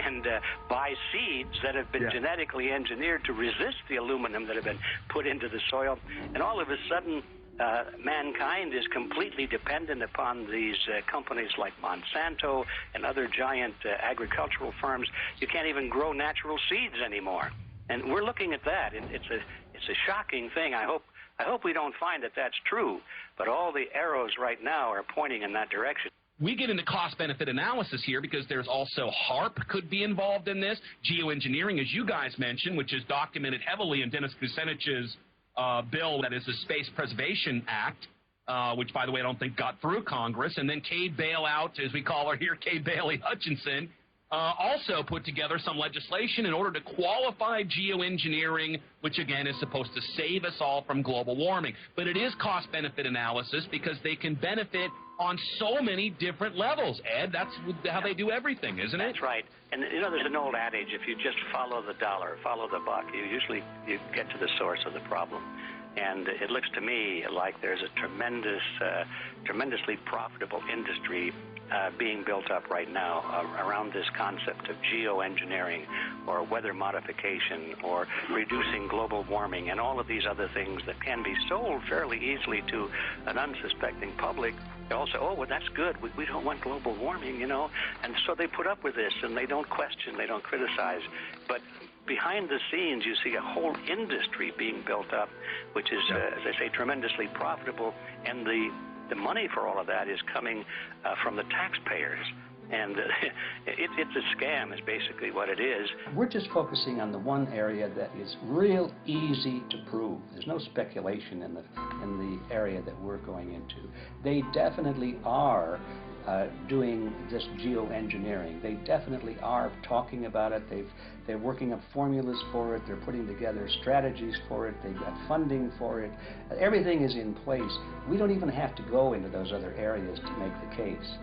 and buy seeds that have been genetically engineered to resist the aluminum that have been put into the soil. And all of a sudden, mankind is completely dependent upon these companies like Monsanto and other giant agricultural firms. You can't even grow natural seeds anymore. And we're looking at that. It's a shocking thing. I hope we don't find that that's true. But all the arrows right now are pointing in that direction. We get into cost-benefit analysis here because there's also HARP could be involved in this. Geoengineering, as you guys mentioned, which is documented heavily in Dennis Kucinich's bill, that is the Space Preservation Act, which, by the way, I don't think got through Congress. And then Kay Bailout, as we call her here, Kay Bailey Hutchinson, also put together some legislation in order to qualify geoengineering, which, again, is supposed to save us all from global warming. But it is cost-benefit analysis because they can benefit on so many different levels. Ed, that's how they do everything, isn't it? That's right. And, you know, there's an old adage, if you just follow the dollar, follow the buck, you get to the source of the problem. And it looks to me like there's a tremendously profitable industry being built up right now around this concept of geoengineering or weather modification or reducing global warming and all of these other things that can be sold fairly easily to an unsuspecting public. They all say, oh, well, that's good. We don't want global warming, you know. And so they put up with this, and they don't question, they don't criticize. But behind the scenes, you see a whole industry being built up, which is, as I say, tremendously profitable. And the money for all of that is coming from the taxpayers. And it's a scam is basically what it is. We're just focusing on the one area that is real easy to prove. There's no speculation in the area that we're going into. They definitely are doing this geoengineering. They definitely are talking about it. They're working up formulas for it. They're putting together strategies for it. They've got funding for it. Everything is in place. We don't even have to go into those other areas to make the case.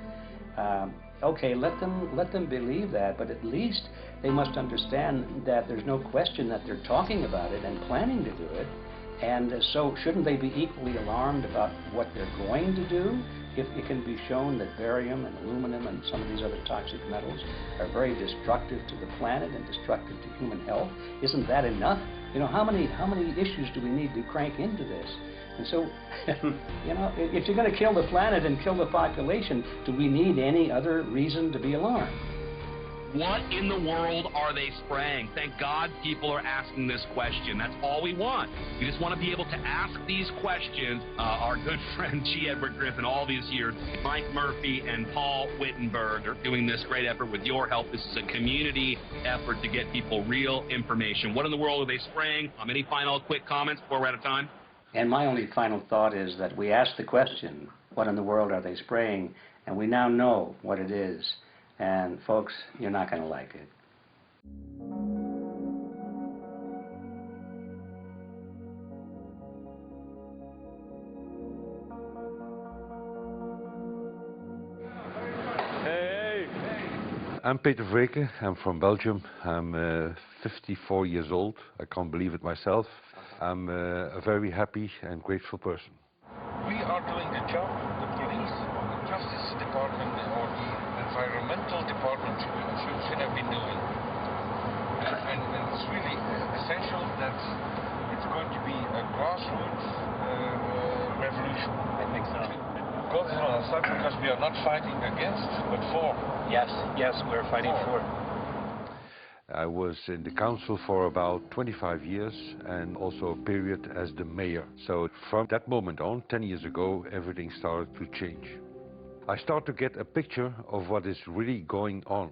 Okay, let them believe that, but at least they must understand that there's no question that they're talking about it and planning to do it. And so shouldn't they be equally alarmed about what they're going to do if it can be shown that barium and aluminum and some of these other toxic metals are very destructive to the planet and destructive to human health? Isn't that enough? You know, how many issues do we need to crank into this? And so, you know, if you're going to kill the planet and kill the population, do we need any other reason to be alarmed? What in the world are they spraying? Thank God people are asking this question. That's all we want. We just want to be able to ask these questions. Our good friend G. Edward Griffin, all these years, Mike Murphy and Paul Wittenberg are doing this great effort with your help. This is a community effort to get people real information. What in the world are they spraying? Any final quick comments before we're out of time? And my only final thought is that we asked the question, what in the world are they spraying? And we now know what it is. And folks, you're not going to like it. Hey! I'm Peter Vreken. I'm from Belgium. I'm 54 years old. I can't believe it myself. I'm a very happy and grateful person. We are doing the job the police or the justice department or the environmental department should have been doing. And it's really essential that it's going to be a grassroots revolution. I think so. God is on our side because we are not fighting against, but for. Yes, we're fighting for. I was in the council for about 25 years and also a period as the mayor. So from that moment on, 10 years ago, everything started to change. I start to get a picture of what is really going on.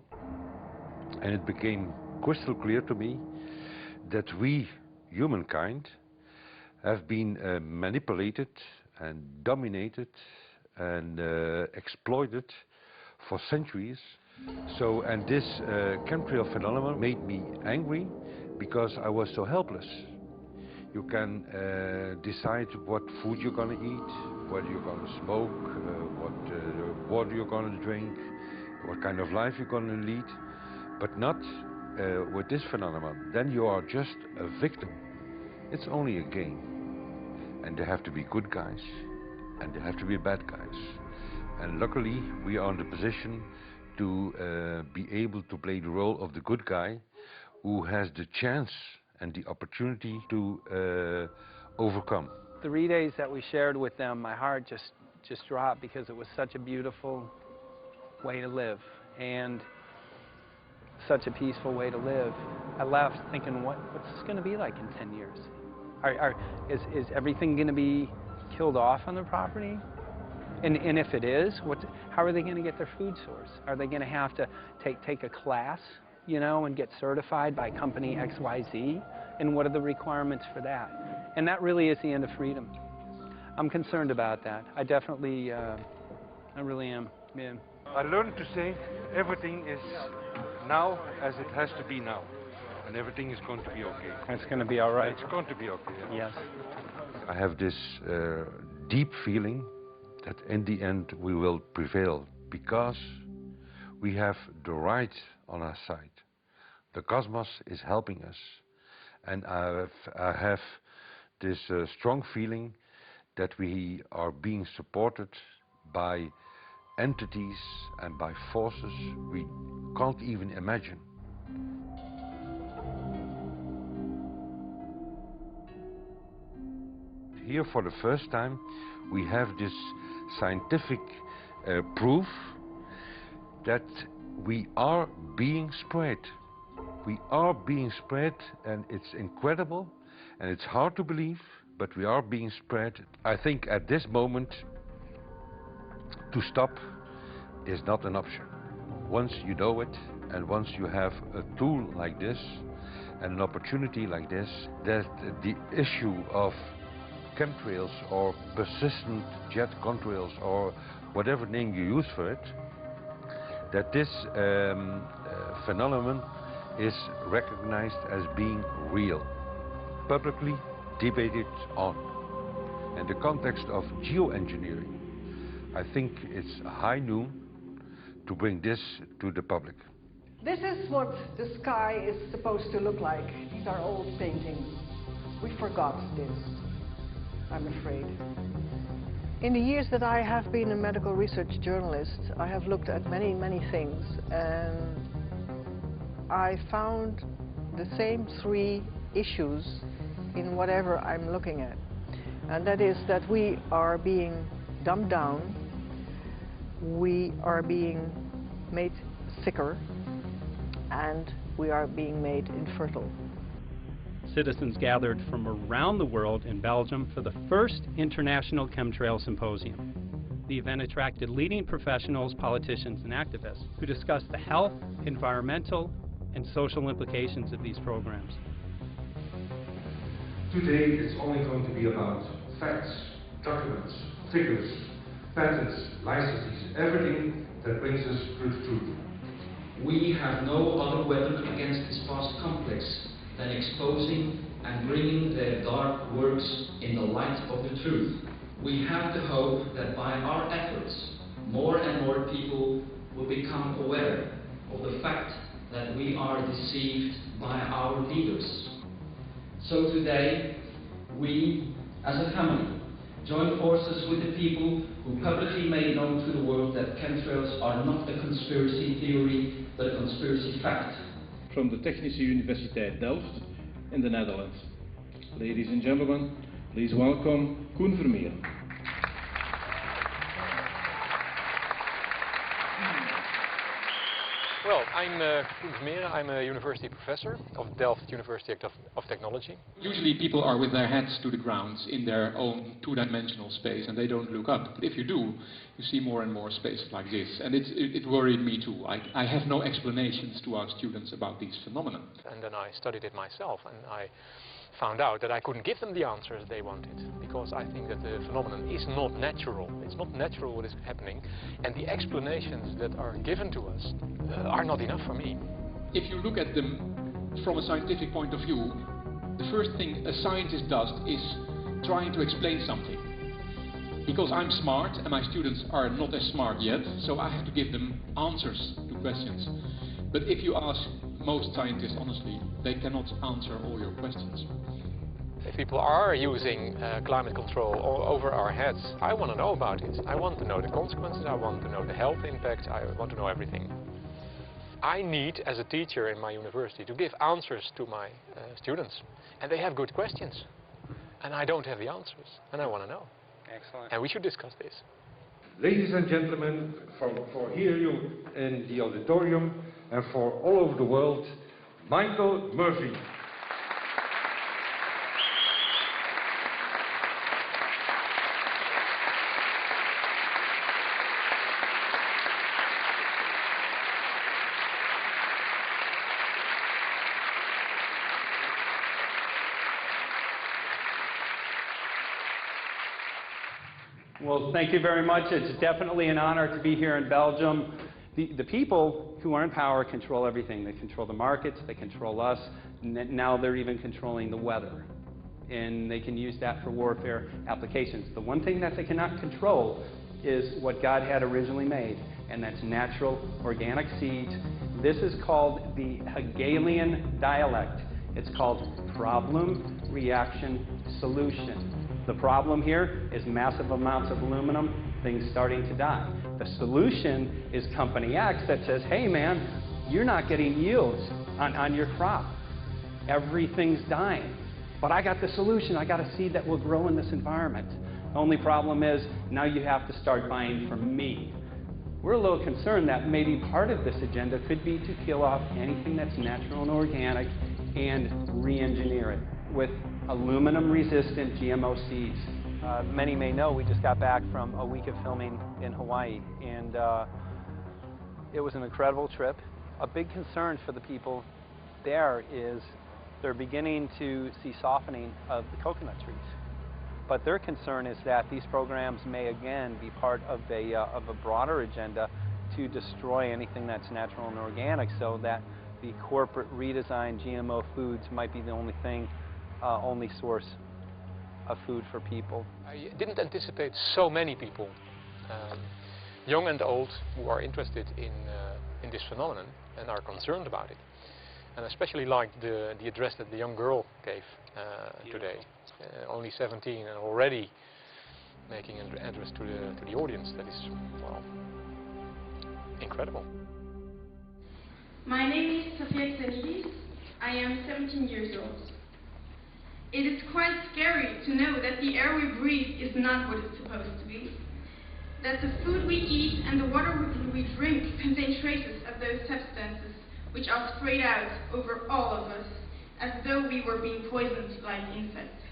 And it became crystal clear to me that we, humankind, have been manipulated and dominated and exploited for centuries. So, and this chemtrail phenomenon made me angry because I was so helpless. You can decide what food you're going to eat, what you're going to smoke, what water you're going to drink, what kind of life you're going to lead, but not with this phenomenon. Then you are just a victim. It's only a game. And there have to be good guys, and there have to be bad guys. And luckily, we are in the position to be able to play the role of the good guy who has the chance and the opportunity to overcome. 3 days that we shared with them, my heart just dropped because it was such a beautiful way to live and such a peaceful way to live. I left thinking, what's this going to be like in 10 years? Is everything going to be killed off on the property? And if it is, how are they going to get their food source? Are they going to have to take a class, you know, and get certified by company XYZ? And what are the requirements for that? And that really is the end of freedom. I'm concerned about that. I definitely, I really am. Yeah. I learned to say everything is now as it has to be now. And everything is going to be okay. It's going to be all right. It's going to be okay. Yes. I have this deep feeling that in the end we will prevail because we have the right on our side. The cosmos is helping us. And I have this strong feeling that we are being supported by entities and by forces we can't even imagine. Here for the first time we have this scientific proof that we are being spread. We are being spread, and it's incredible and it's hard to believe, but we are being spread. I think at this moment to stop is not an option. Once you know it and once you have a tool like this and an opportunity like this, that the issue of chemtrails or persistent jet contrails or whatever name you use for it, that this phenomenon is recognized as being real, publicly debated on. In the context of geoengineering, I think it's high noon to bring this to the public. This is what the sky is supposed to look like. These are old paintings. We forgot this, I'm afraid. In the years that I have been a medical research journalist, I have looked at many, many things, and I found the same three issues in whatever I'm looking at. And that is that we are being dumbed down, we are being made sicker, and we are being made infertile. Citizens gathered from around the world in Belgium for the first International Chemtrail Symposium. The event attracted leading professionals, politicians, and activists who discussed the health, environmental, and social implications of these programs. Today it's only going to be about facts, documents, figures, patents, licenses, everything that brings us to the truth. We have no other weapon against this vast complex than exposing and bringing their dark works in the light of the truth. We have the hope that by our efforts, more and more people will become aware of the fact that we are deceived by our leaders. So today, we, as a family, join forces with the people who publicly made known to the world that chemtrails are not a conspiracy theory, but a conspiracy fact. From the Technische Universiteit Delft in the Netherlands. Ladies and gentlemen, please welcome Koen Vermeer. Well, I'm Koen. I'm a university professor of Delft University of Technology. Usually people are with their heads to the ground in their own two-dimensional space and they don't look up. But if you do, you see more and more spaces like this. And it worried me too. I have no explanations to our students about these phenomena. And then I studied it myself, and I found out that I couldn't give them the answers they wanted, because I think that the phenomenon is not natural. It's not natural what is happening, and the explanations that are given to us are not enough for me. If you look at them from a scientific point of view, the first thing a scientist does is trying to explain something. Because I'm smart and my students are not as smart yet, so I have to give them answers to questions. But if you ask most scientists honestly, they cannot answer all your questions. If people are using climate control all over our heads, I want to know about it. I want to know the consequences, I want to know the health impact, I want to know everything. I need, as a teacher in my university, to give answers to my students. And they have good questions. And I don't have the answers. And I want to know. Excellent. And we should discuss this. Ladies and gentlemen, for here you in the auditorium and for all over the world, Michael Murphy. Well, thank you very much. It's definitely an honor to be here in Belgium. The people who are in power control everything. They control the markets, they control us, now they're even controlling the weather. And they can use that for warfare applications. The one thing that they cannot control is what God had originally made, and that's natural organic seeds. This is called the Hegelian dialect. It's called problem, reaction, solution. The problem here is massive amounts of aluminum, things starting to die. The solution is company X that says, hey man, you're not getting yields on your crop. Everything's dying. But I got the solution. I got a seed that will grow in this environment. The only problem is now you have to start buying from me. We're a little concerned that maybe part of this agenda could be to kill off anything that's natural and organic and re-engineer it with aluminum-resistant GMO seeds. Many may know we just got back from a week of filming in Hawaii, and it was an incredible trip. A big concern for the people there is they're beginning to see softening of the coconut trees. But their concern is that these programs may again be part of a broader agenda to destroy anything that's natural and organic, so that the corporate redesigned GMO foods might be the only thing, only source of food for people. I didn't anticipate so many people, young and old, who are interested in this phenomenon and are concerned about it. And I especially liked the address that the young girl gave today. Only 17 and already making an address to the audience. That is, well, incredible. My name is Sofia Xenidis. I am 17 years old. It is quite scary to know that the air we breathe is not what it's supposed to be. That the food we eat and the water we drink contain traces of those substances which are sprayed out over all of us as though we were being poisoned like insects.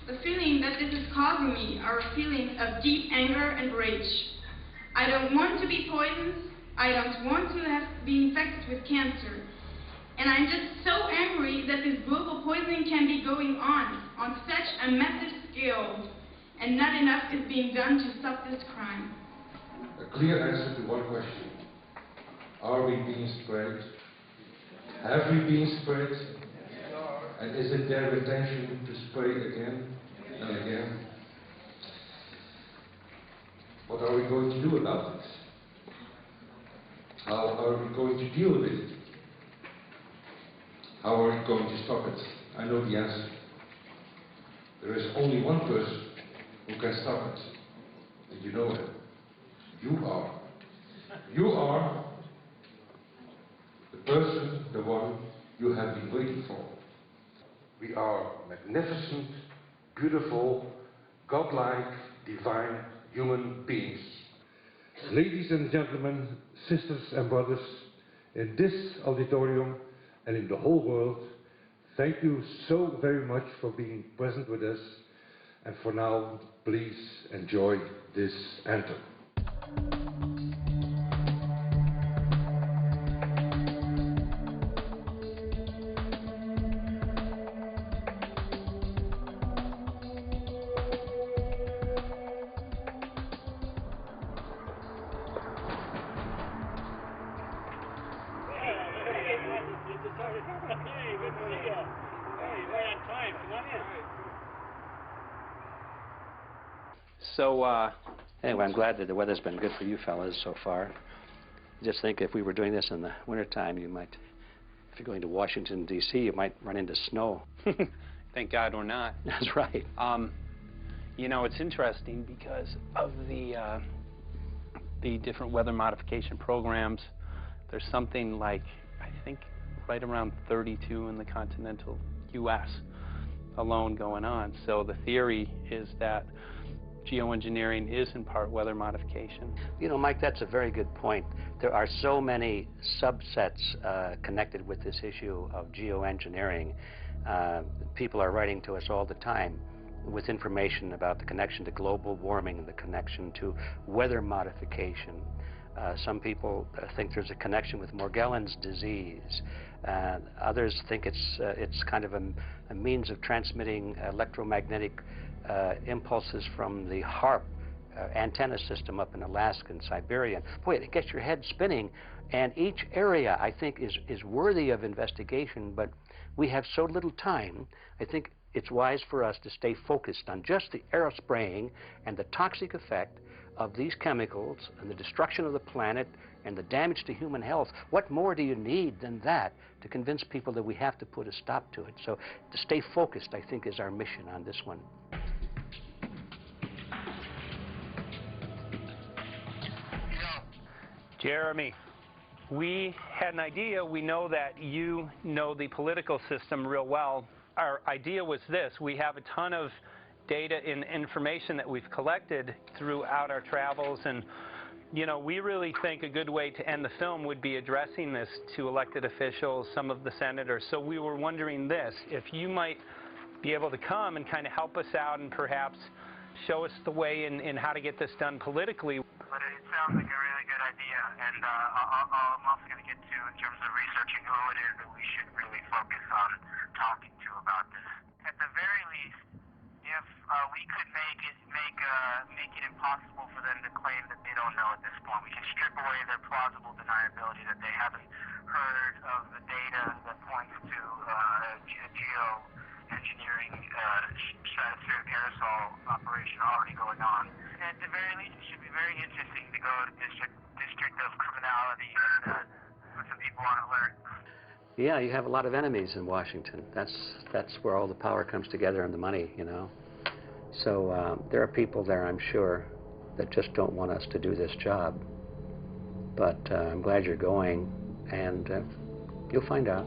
The feeling that this is causing me are a feeling of deep anger and rage. I don't want to be poisoned. I don't want to have been infected with cancer. And I'm just so angry that this global poisoning can be going on such a massive scale, and not enough is being done to stop this crime. A clear answer to one question. Are we being spread? Have we been spread? And is it their intention to spray again and again? What are we going to do about it? How are we going to deal with it? How are we going to stop it? I know the answer. There is only one person who can stop it. And you know it. You are. You are the person, the one you have been waiting for. We are magnificent, beautiful, godlike, divine human beings. Ladies and gentlemen, sisters and brothers, in this auditorium and in the whole world, thank you so very much for being present with us. And for now, please enjoy this anthem. So, anyway, I'm glad that the weather's been good for you fellas so far. Just think if we were doing this in the wintertime, you might, if you're going to Washington, D.C., you might run into snow. Thank God we're not. That's right. You know, it's interesting because of the different weather modification programs. There's something like, I think, right around 32 in the continental U.S. alone going on. So the theory is that geoengineering is in part weather modification. You know, Mike, that's a very good point. There are so many subsets connected with this issue of geoengineering. People are writing to us all the time with information about the connection to global warming and the connection to weather modification. Some people think there's a connection with Morgellons disease. Others think it's kind of a means of transmitting electromagnetic impulses from the HARP antenna system up in Alaska and Siberia. Boy, it gets your head spinning. And each area, I think, is worthy of investigation, but we have so little time. I think it's wise for us to stay focused on just the aerospraying and the toxic effect of these chemicals and the destruction of the planet and the damage to human health. What more do you need than that to convince people that we have to put a stop to it? So to stay focused, I think, is our mission on this one. Jeremy, we had an idea. We know that you know the political system real well. Our idea was this. We have a ton of data and information that we've collected throughout our travels, and you know, we really think a good way to end the film would be addressing this to elected officials, some of the senators. So we were wondering this, if you might be able to come and kind of help us out and perhaps show us the way in how to get this done politically. But it sounds like a really good idea, and I'm also going to get to in terms of researching who it is that we should really focus on talking to about this. At the very least, if we could make it impossible for them to claim that they don't know at this point, we can strip away their plausible deniability that they haven't heard of the data that points to geoengineering stratospheric aerosol operation already going on. And at the very least, it should be very interesting to go to District of Criminality and put some people on alert. Yeah, you have a lot of enemies in Washington. That's where all the power comes together and the money, you know. So there are people there, I'm sure, that just don't want us to do this job. But I'm glad you're going, and you'll find out.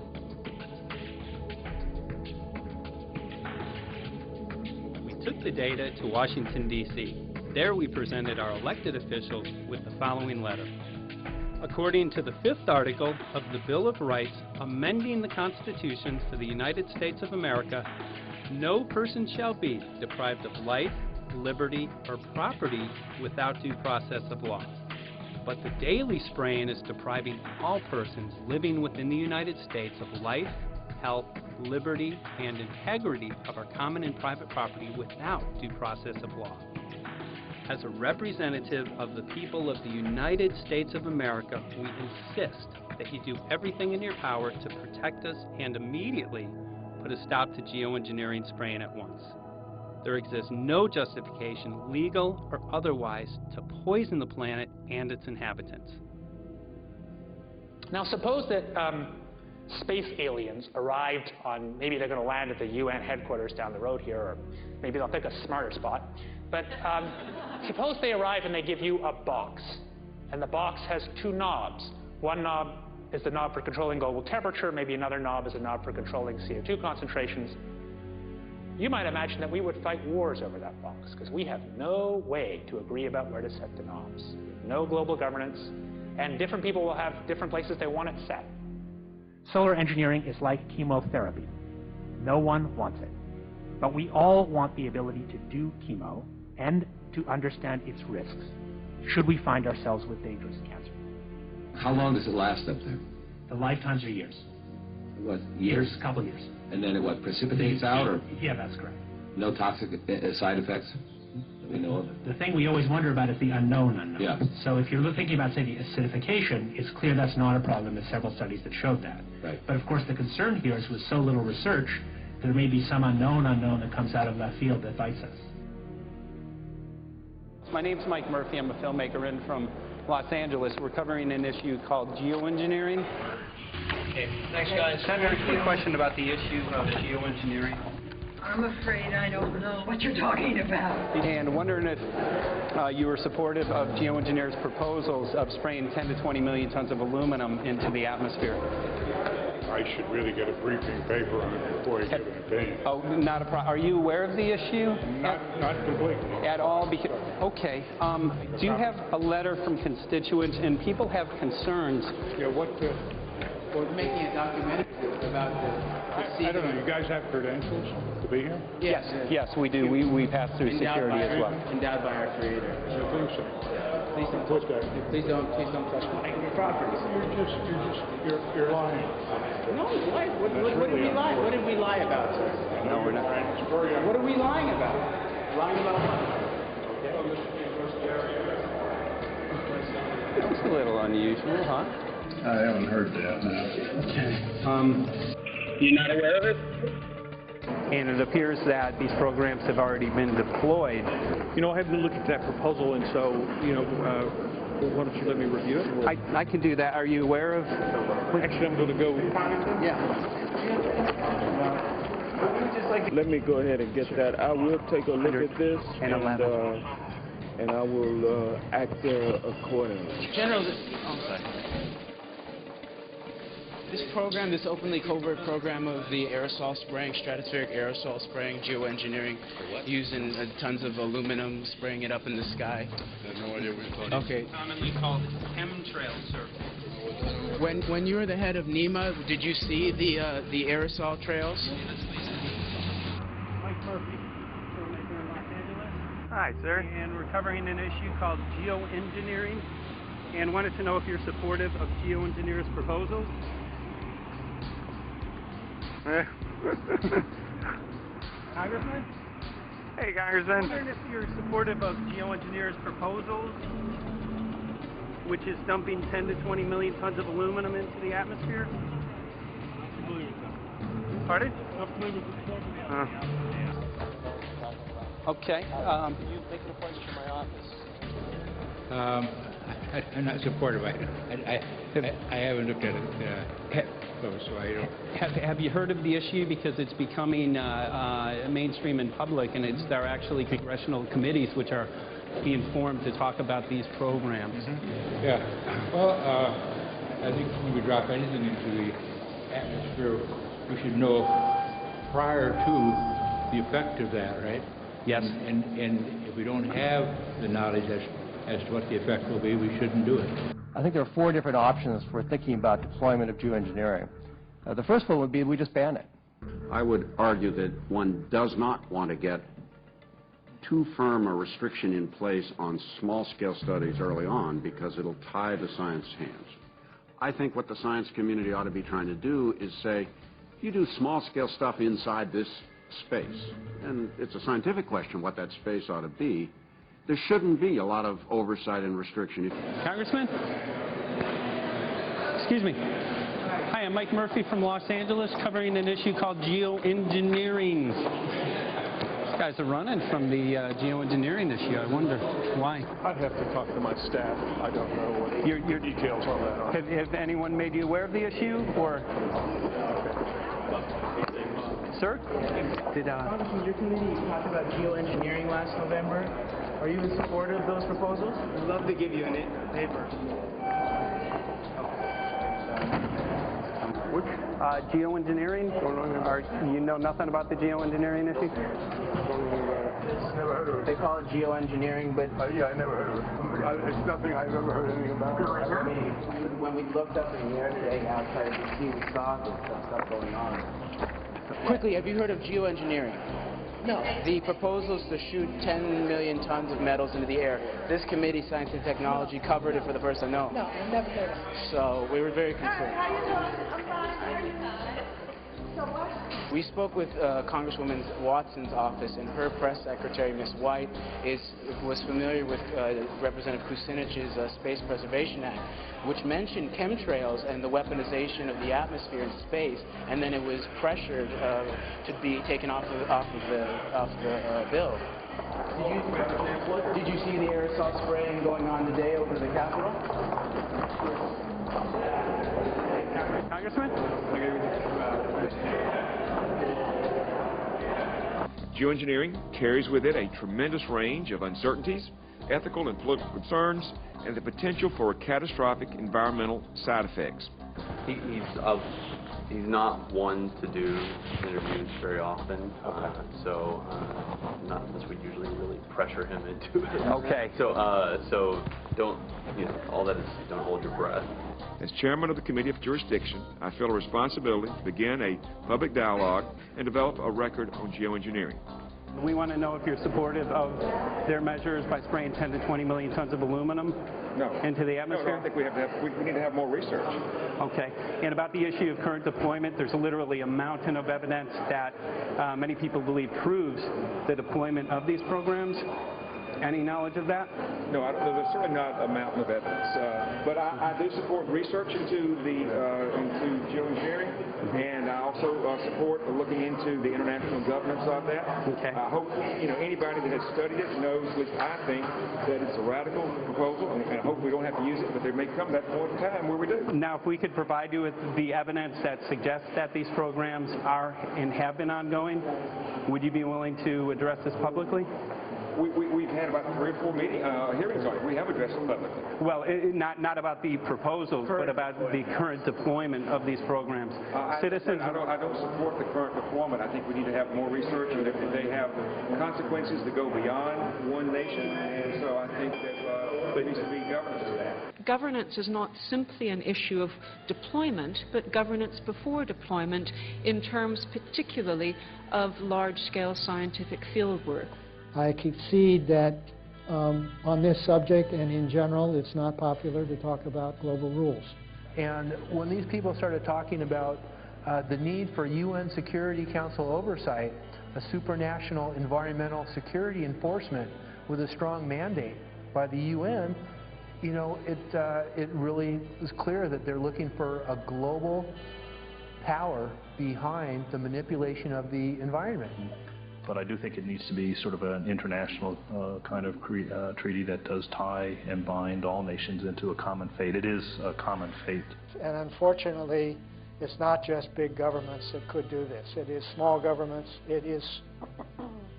We took the data to Washington, D.C. There we presented our elected officials with the following letter. According to the 5th article of the Bill of Rights amending the Constitution for the United States of America, no person shall be deprived of life, liberty, or property without due process of law. But the daily spraying is depriving all persons living within the United States of life, health, liberty, and integrity of our common and private property without due process of law. As a representative of the people of the United States of America, we insist that you do everything in your power to protect us and immediately put a stop to geoengineering spraying at once. There exists no justification, legal or otherwise, to poison the planet and its inhabitants. Now suppose that space aliens arrived on, maybe they're going to land at the UN headquarters down the road here, or maybe they'll pick a smarter spot. But suppose they arrive and they give you a box, and the box has 2 knobs. One knob is the knob for controlling global temperature, maybe another knob is a knob for controlling CO2 concentrations. You might imagine that we would fight wars over that box, because we have no way to agree about where to set the knobs. No global governance, And different people will have different places they want it set. Solar engineering is like chemotherapy. No one wants it. But we all want the ability to do chemo and to understand its risks, should we find ourselves with dangerous cancer. How long does it last up there? The lifetimes are years. What, years? A couple years. And then it what, precipitates out, or Yeah, that's correct. no toxic side effects that we know of? The thing we always wonder about is the unknown. Yeah. So if you're thinking about, say, the acidification, it's clear that's not a problem. There's several studies that showed that. Right. But of course the concern here is with so little research, there may be some unknown that comes out of left field that bites us. My name's Mike Murphy. I'm a filmmaker in from Los Angeles. We're covering an issue called geoengineering. Okay, thanks guys. Senator, a question about the issue of geoengineering. I'm afraid I don't know what you're talking about. And wondering if you were supportive of geoengineers' proposals of spraying 10 to 20 million tons of aluminum into the atmosphere. I should really get a briefing paper on it before you give an opinion. Oh, not a problem. Are you aware of the issue? Not completely. At all? Because, okay. Do you have a letter from constituents, and people have concerns? Yeah, We're making a documentary about the I don't know. You guys have credentials to be here? Yes. Yes, we do. We pass through security as well. Endowed by our Creator. I think so. Please don't Put that. Please don't touch my property. You're lying. No, what did we lie? What did we lie about, sir? No, we're not. What are we lying about? Lying about what? That's a little unusual, huh? I haven't heard that. No. Okay. You're not aware of it? And it appears that these programs have already been deployed. You know, I haven't looked at that proposal, and so, you know, why don't you let me review it? I can do that. Are you aware of? Actually, I'm going to go. Yeah. Let me go ahead and get that. I will take a look at this, and I will act accordingly. General, this program, this openly covert program of the aerosol spraying, stratospheric aerosol spraying, geoengineering, using tons of aluminum, spraying it up in the sky. I have no idea what you're talking about. Okay. Commonly called chemtrails, sir. When you were the head of NEMA, did you see the aerosol trails? Mike Murphy, filmmaker in Los Angeles. Hi, sir. And we're covering an issue called geoengineering, and wanted to know if you're supportive of geoengineers' proposals. Congressman? Hey, Congressman. I'm wondering if you're supportive of geoengineers' proposals, which is dumping 10 to 20 million tons of aluminum into the atmosphere. Pardon? Okay. You make an appointment to my office. I'm not supportive. I haven't looked at it, so I don't. Have you heard of the issue? Because it's becoming mainstream in public, and there are actually congressional committees which are being formed to talk about these programs. Mm-hmm. Yeah. Well, I think when we drop anything into the atmosphere, we should know prior to the effect of that, right? Yes. And if we don't have the knowledge as to what the effect will be, we shouldn't do it. I think there are 4 different options for thinking about deployment of geoengineering. The first one would be we just ban it. I would argue that one does not want to get too firm a restriction in place on small-scale studies early on because it'll tie the science hands. I think what the science community ought to be trying to do is say, you do small-scale stuff inside this space, and it's a scientific question what that space ought to be. There shouldn't be a lot of oversight and restriction. Congressman? Excuse me. Hi, I'm Mike Murphy from Los Angeles, covering an issue called geoengineering. These guys are running from the geoengineering issue. I wonder why. I'd have to talk to my staff. I don't know what the details on that are. Have anyone made you aware of the issue, or? Sir? Congressman, your committee talked about geoengineering last November. Are you in support of those proposals? I'd love to give you a paper. Which? Geoengineering? You know nothing about the geoengineering issue? this? Never heard of it. They call it geoengineering, but... yeah, I never heard of it. It's nothing I've ever heard anything about. When we looked up in the air today outside, you see we saw this stuff going on. Quickly, have you heard of geoengineering? No. The proposal is to shoot 10 million tons of metals into the air. This committee, Science and Technology, covered it for the first time. No. No, I've never heard of it. So we were very concerned. How you doing? I'm fine. So what? We spoke with Congresswoman Watson's office, and her press secretary, Ms. White, was familiar with Representative Kucinich's Space Preservation Act, which mentioned chemtrails and the weaponization of the atmosphere in space, and then it was pressured to be taken off the bill. Did you see the aerosol spraying going on today over the Capitol? Congressman? Geoengineering carries with it a tremendous range of uncertainties, ethical and political concerns, and the potential for catastrophic environmental side effects. He's not one to do interviews very often, so not unless we usually really pressure him into it. Okay. So don't, all that is, don't hold your breath. As chairman of the Committee of Jurisdiction, I feel a responsibility to begin a public dialogue and develop a record on geoengineering. We want to know if you're supportive of their measures by spraying 10 to 20 million tons of aluminum into the atmosphere? No, I think we need to have more research. Okay. And about the issue of current deployment, there's literally a mountain of evidence that many people believe proves the deployment of these programs. Any knowledge of that? No, there's certainly not a mountain of evidence. But I do support research into geoengineering, and I also support looking into the international governance of that. Okay. I hope anybody that has studied it knows, at least I think, that it's a radical proposal, and I hope we don't have to use it, but there may come that point in time where we do. Now, if we could provide you with the evidence that suggests that these programs are and have been ongoing, would you be willing to address this publicly? We've had about 3 or 4 hearings on it. We have addressed them publicly. Well, not about the proposals, but about the current deployment of these programs. Citizens. I don't support the current deployment. I think we need to have more research, and they have consequences that go beyond one nation, and so I think that there needs to be governance to that. Governance is not simply an issue of deployment, but governance before deployment in terms particularly of large-scale scientific fieldwork. I concede that on this subject and in general, it's not popular to talk about global rules. And when these people started talking about the need for UN Security Council oversight, a supranational environmental security enforcement with a strong mandate by the UN, it really was clear that they're looking for a global power behind the manipulation of the environment. But I do think it needs to be sort of an international kind of treaty that does tie and bind all nations into a common fate. It is a common fate. And unfortunately, it's not just big governments that could do this. It is small governments. It is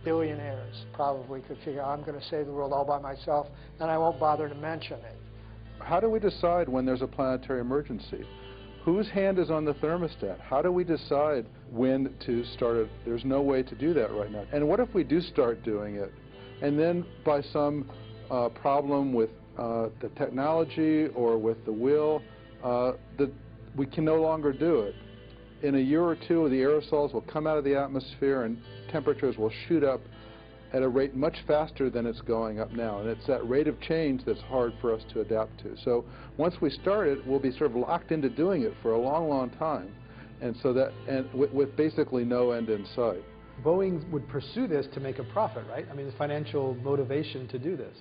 billionaires probably could figure, I'm going to save the world all by myself, and I won't bother to mention it. How do we decide when there's a planetary emergency? Whose hand is on the thermostat? How do we decide when to start it? There's no way to do that right now. And what if we do start doing it, and then by some problem with the technology or with the will, that we can no longer do it? In a year or two, the aerosols will come out of the atmosphere and temperatures will shoot up at a rate much faster than it's going up now. And it's that rate of change that's hard for us to adapt to. So once we start it, we'll be sort of locked into doing it for a long, long time. And so that, and with basically no end in sight. Boeing would pursue this to make a profit, right? I mean, the financial motivation to do this.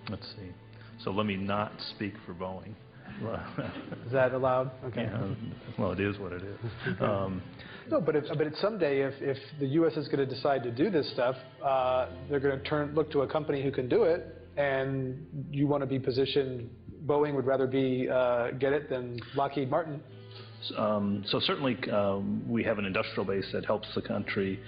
Let's see. So let me not speak for Boeing. Is that allowed? Okay. Yeah, well, it is what it is. No, but someday, if the U.S. is going to decide to do this stuff, they're going to look to a company who can do it, and you want to be positioned. Boeing would rather be get it than Lockheed Martin. So certainly we have an industrial base that helps the country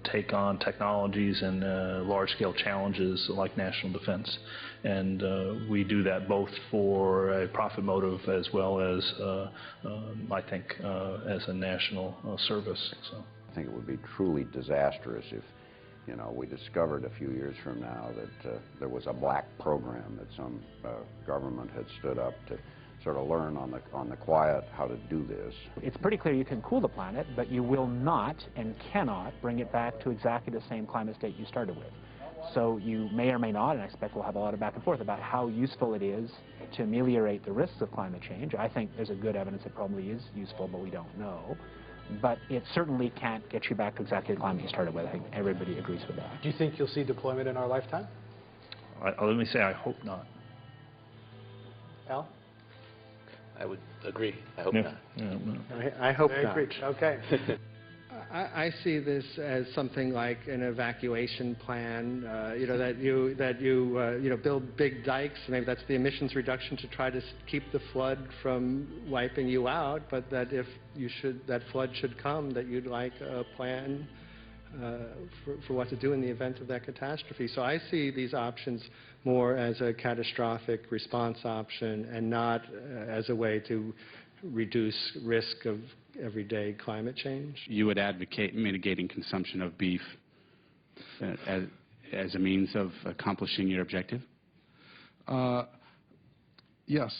take on technologies and large-scale challenges like national defense. And we do that both for a profit motive as well as, I think, as a national service. So I think it would be truly disastrous if You know, we discovered a few years from now that there was a black program that some government had stood up to sort of learn on the quiet how to do this. It's pretty clear you can cool the planet, but you will not and cannot bring it back to exactly the same climate state you started with. So you may or may not, and I expect we'll have a lot of back and forth about how useful it is to ameliorate the risks of climate change. I think there's a good evidence it probably is useful, but we don't know. But it certainly can't get you back to exactly the climate you started with. I think everybody agrees with that. Do you think you'll see deployment in our lifetime? Let me say I hope not. Al? I would agree. I hope not. I hope Very not. agreed. Okay. I see this as something like an evacuation plan. You know, that you build big dikes. Maybe that's the emissions reduction to try to keep the flood from wiping you out. But that if that flood should come, that you'd like a plan for what to do in the event of that catastrophe. So I see these options more as a catastrophic response option and not as a way to reduce risk of everyday climate change. You would advocate mitigating consumption of beef as a means of accomplishing your objective? Yes.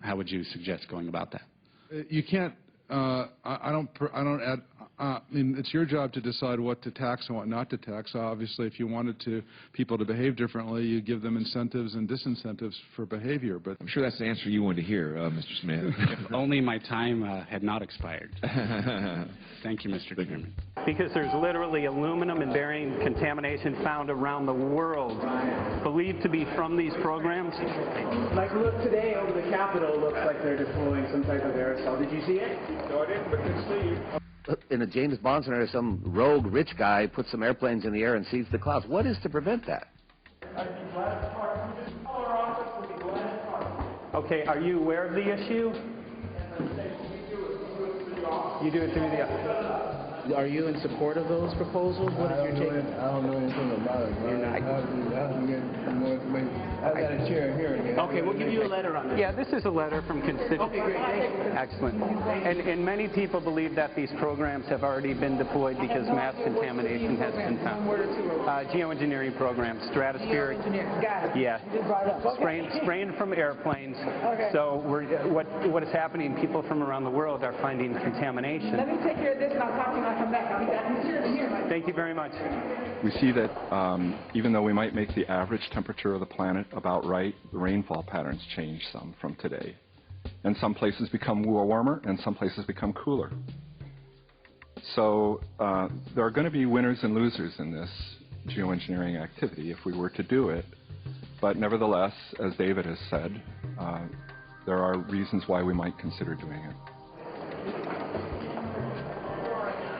How would you suggest going about that? You can't. I mean, it's your job to decide what to tax and what not to tax. Obviously, if you wanted people to behave differently, you give them incentives and disincentives for behavior. But I'm sure that's the answer you wanted to hear, Mr. Smith. If only my time had not expired. Thank you, Mr. Chairman. Because there's literally aluminum and barium contamination found around the world, believed to be from these programs. Like, look, today over the Capitol looks like they're deploying some type of aerosol. Did you see it? No, I didn't, but good to see you. In a James Bond scenario, some rogue rich guy puts some airplanes in the air and sees the clouds. What is to prevent that? Okay, are you aware of the issue? You do it through the... Are you in support of those proposals? What is your take? I don't know anything about it. You're not. I have to get more information. I've got a chair here. Okay, we'll give you a letter on that. Yeah, this is a letter from constituents. Okay, great. Thank you. Excellent. And many people believe that these programs have already been deployed because mass contamination has been found. Geoengineering programs, stratospheric. Got it. Yeah. You just brought it up. Okay. Spraying from airplanes. Okay. So what is happening, people from around the world are finding contamination. Let me take care of this and I'll talk to you when I come back. I'm here. Thank you very much. We see that even though we might make the average temperature of the planet about right, the rainfall patterns change some from today. And some places become warmer and some places become cooler. So there are going to be winners and losers in this geoengineering activity if we were to do it. But nevertheless, as David has said, there are reasons why we might consider doing it.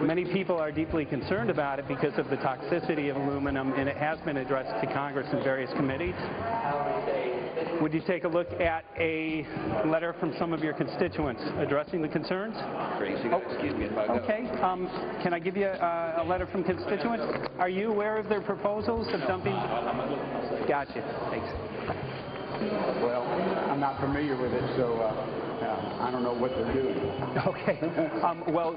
Many people are deeply concerned about it because of the toxicity of aluminum, and it has been addressed to Congress in various committees. Would you take a look at a letter from some of your constituents addressing the concerns? Excuse me if I go. Okay. Can I give you a letter from constituents? Are you aware of their proposals of dumping? Gotcha. Thanks. Well, I'm not familiar with it, so I don't know what they're doing. Okay. Well,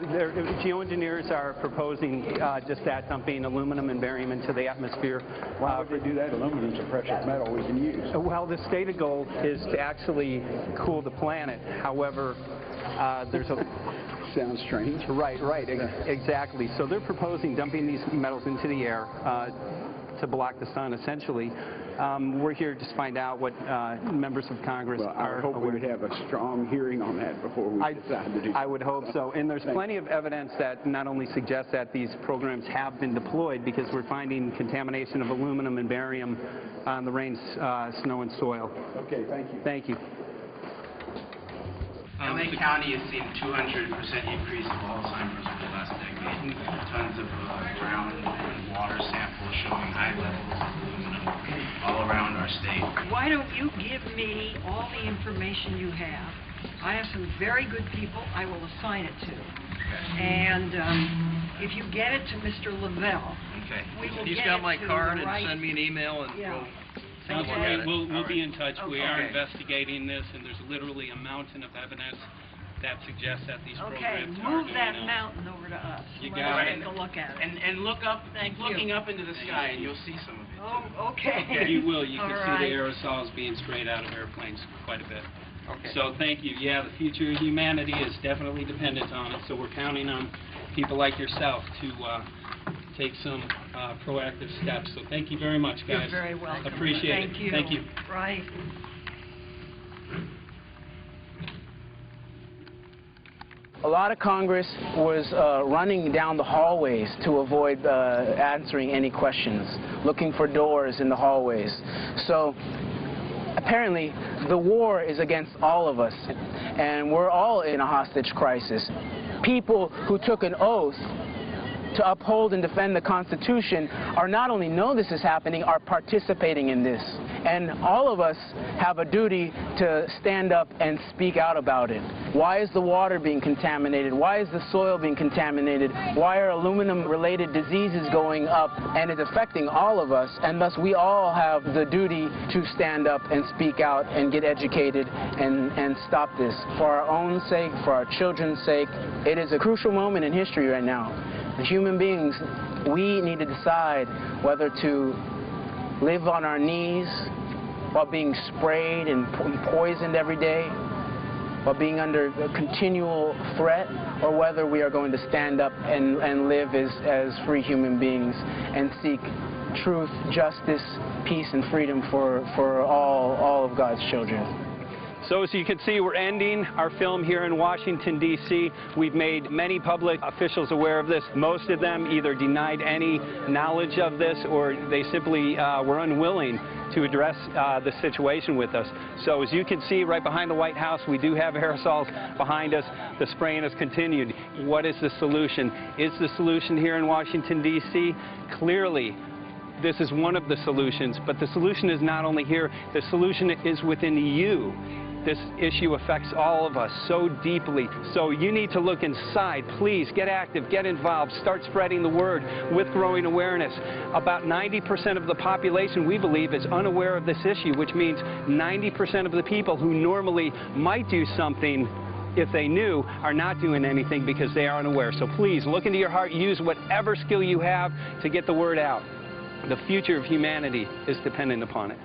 geoengineers are proposing just that, dumping aluminum and barium into the atmosphere. Why would they do that? Aluminum's a precious metal we can use. Well, the stated goal is to actually cool the planet. However, there's a... Sounds strange. Right, exactly. So they're proposing dumping these metals into the air to block the sun, essentially. We're here to find out what members of Congress are. I hope we would have a strong hearing on that before we decide to do. I would hope so. And there's plenty of evidence that not only suggests that these programs have been deployed, because we're finding contamination of aluminum and barium on the rain, snow, and soil. Okay, thank you. Thank you. LA County has seen 200% increase of Alzheimer's over the last decade. Tons of ground and water samples showing high levels of aluminum all around our state. Why don't you give me all the information you have? I have some very good people I will assign it to. And if you get it to Mr. Lavelle, we will He's get got my it to card the and send me an email and we'll... Okay, we'll be in touch. We are Okay. investigating this, and there's literally a mountain of evidence that suggests that these Okay, programs are move doing that mountain over to us. You Let's got take it. a look at it. And look up, looking you. up into the sky, and you'll see some of it. Oh, okay. You will. You can All see right. the aerosols being sprayed out of airplanes quite a bit. Okay. So thank you. Yeah, the future of humanity is definitely dependent on it. So we're counting on people like yourself to take some proactive steps. So thank you very much, guys. You're very welcome. Appreciate it. Thank you. Thank you. Right. A lot of Congress was running down the hallways to avoid answering any questions, looking for doors in the hallways. So apparently the war is against all of us, and we're all in a hostage crisis. People who took an oath to uphold and defend the Constitution are not only know this is happening, are participating in this. And all of us have a duty to stand up and speak out about it. Why is the water being contaminated? Why is the soil being contaminated? Why are aluminum-related diseases going up? And it's affecting all of us, and thus we all have the duty to stand up and speak out and get educated and stop this. For our own sake, for our children's sake, it is a crucial moment in history right now. The human beings, we need to decide whether to live on our knees while being sprayed and poisoned every day, while being under a continual threat, or whether we are going to stand up and live as free human beings and seek truth, justice, peace, and freedom for all of God's children. So as you can see, we're ending our film here in Washington, D.C. We've made many public officials aware of this. Most of them either denied any knowledge of this, or they simply were unwilling to address the situation with us. So as you can see right behind the White House, we do have aerosols behind us. The spraying has continued. What is the solution? Is the solution here in Washington, D.C.? Clearly, this is one of the solutions, but the solution is not only here, the solution is within you. This issue affects all of us so deeply. So you need to look inside. Please get active, get involved, start spreading the word with growing awareness. About 90% of the population, we believe, is unaware of this issue, which means 90% of the people who normally might do something if they knew are not doing anything because they are unaware. So please look into your heart, use whatever skill you have to get the word out. The future of humanity is dependent upon it.